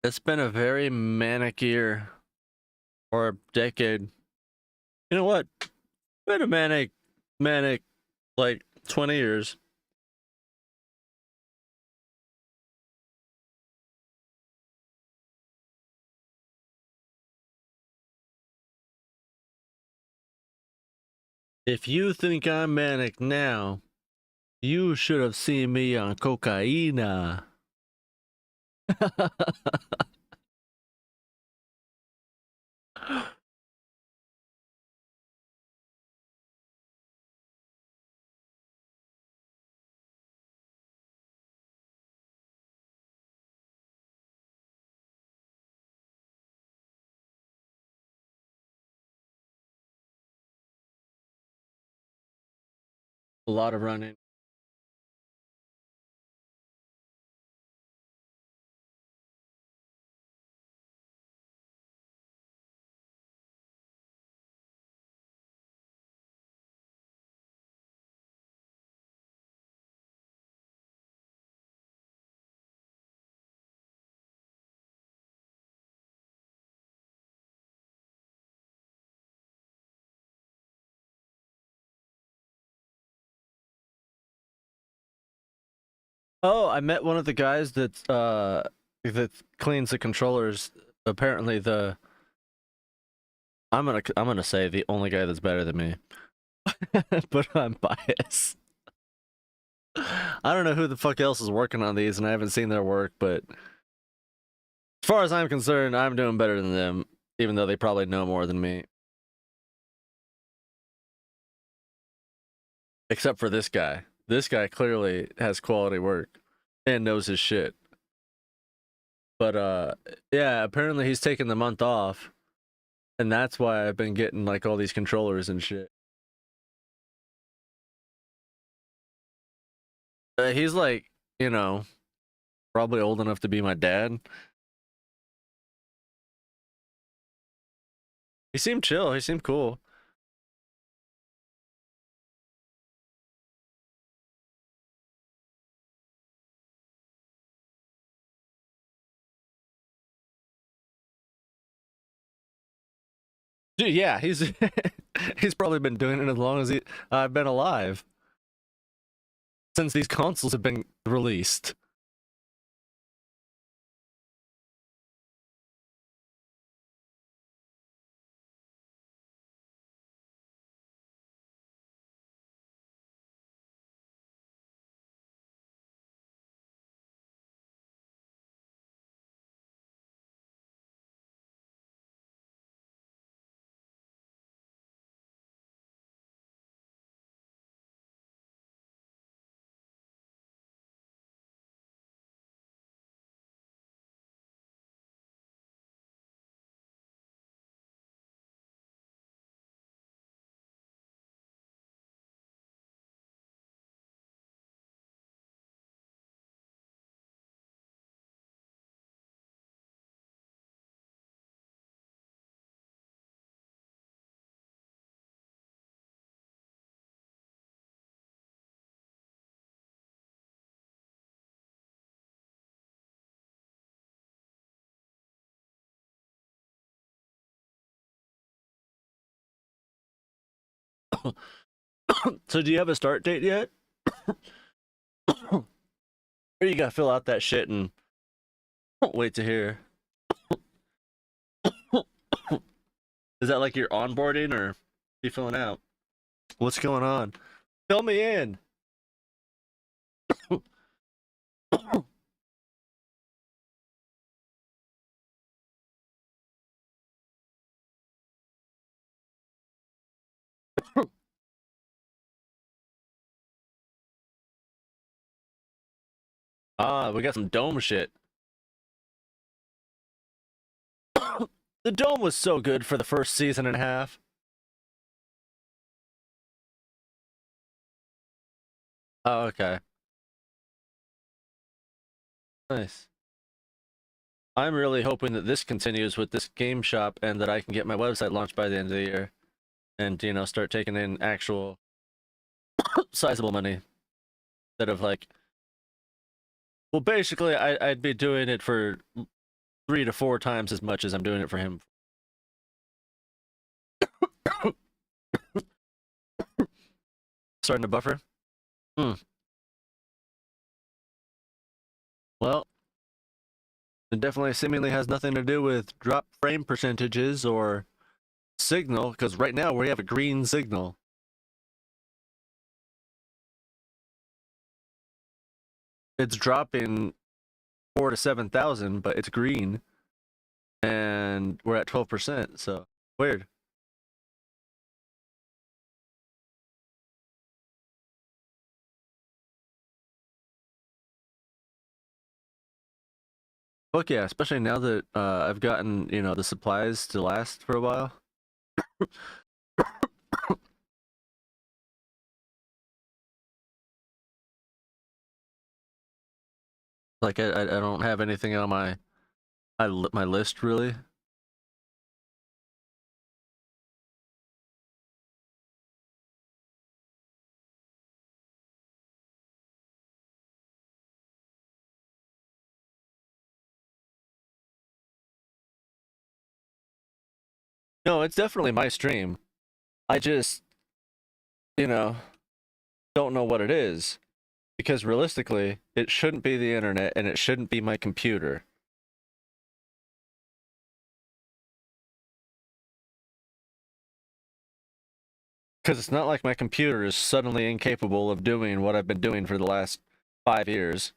It's been a very manic year. Or decade. You know what? Been a manic, like 20 years. If you think I'm manic now, you should have seen me on cocaine. A lot of running. Oh, I met one of the guys that cleans the controllers. Apparently I'm gonna say the only guy that's better than me. But I'm biased. I don't know who the fuck else is working on these, and I haven't seen their work, but as far as I'm concerned, I'm doing better than them, even though they probably know more than me. Except for this guy. This guy clearly has quality work and knows his shit. But yeah, apparently he's taking the month off, and that's why I've been getting like all these controllers and shit. He's like, you know, probably old enough to be my dad. He seemed chill. He seemed cool. Dude, yeah, he's he's probably been doing it as long as I've been alive since these consoles have been released. So do you have a start date yet? Or you gotta fill out that shit and wait to hear? Is that like your onboarding or you filling out? What's going on? Fill me in. Ah, we got some dome shit. The dome was so good for the first season and a half. Oh, okay. Nice. I'm really hoping that this continues with this game shop and that I can get my website launched by the end of the year and, you know, start taking in actual sizable money instead of like, well, basically, I'd be doing it for 3 to 4 times as much as I'm doing it for him. Starting to buffer? Hmm. Well, it definitely seemingly has nothing to do with drop frame percentages or signal, because right now we have a green signal. It's dropping 4 to 7,000, but it's green, and we're at 12%. So weird. Fuck yeah, especially now that I've gotten, you know, the supplies to last for a while. Like I don't have anything on my list really. No, it's definitely my stream. I just, you know, don't know what it is. Because realistically, it shouldn't be the internet and it shouldn't be my computer. Because it's not like my computer is suddenly incapable of doing what I've been doing for the last 5 years.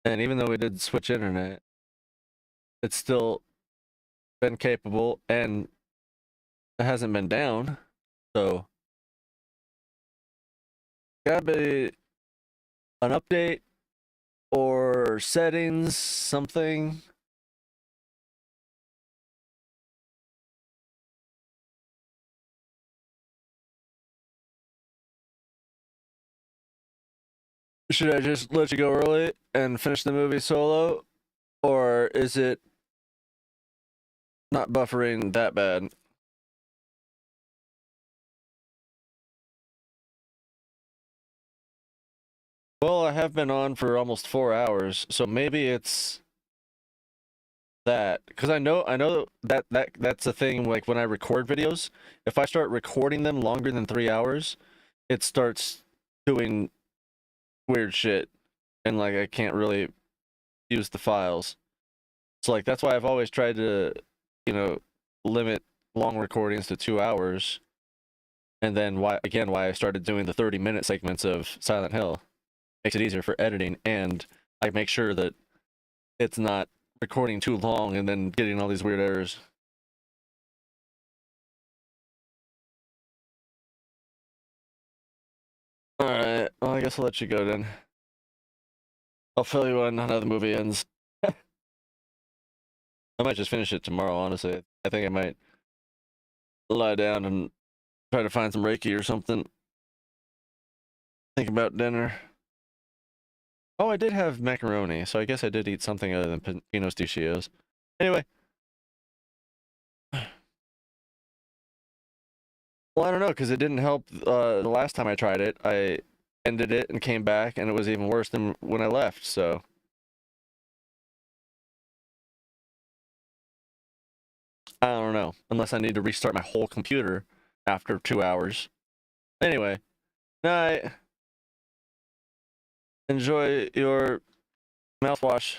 And even though we did switch internet, it's still been capable and it hasn't been down. So, gotta be an update or settings, something. Should I just let you go early and finish the movie solo? Or is it not buffering that bad? Well, I have been on for almost 4 hours, so maybe it's that. Because I know that's a thing. Like when I record videos, if I start recording them longer than 3 hours, it starts doing weird shit, and like I can't really use the files. So like that's why I've always tried to, you know, limit long recordings to 2 hours. And then why I started doing the 30-minute segments of Silent Hill. Makes it easier for editing, and I make sure that it's not recording too long and then getting all these weird errors. Alright, well I guess I'll let you go then. I'll fill you in on how the movie ends. I might just finish it tomorrow, honestly. I think I might lie down and try to find some Reiki or something. Think about dinner. Oh, I did have macaroni, so I guess I did eat something other than Pinot Stichios. Anyway. Well, I don't know, because it didn't help the last time I tried it. I ended it and came back, and it was even worse than when I left, so. I don't know, unless I need to restart my whole computer after 2 hours. Anyway, night. Enjoy your mouthwash.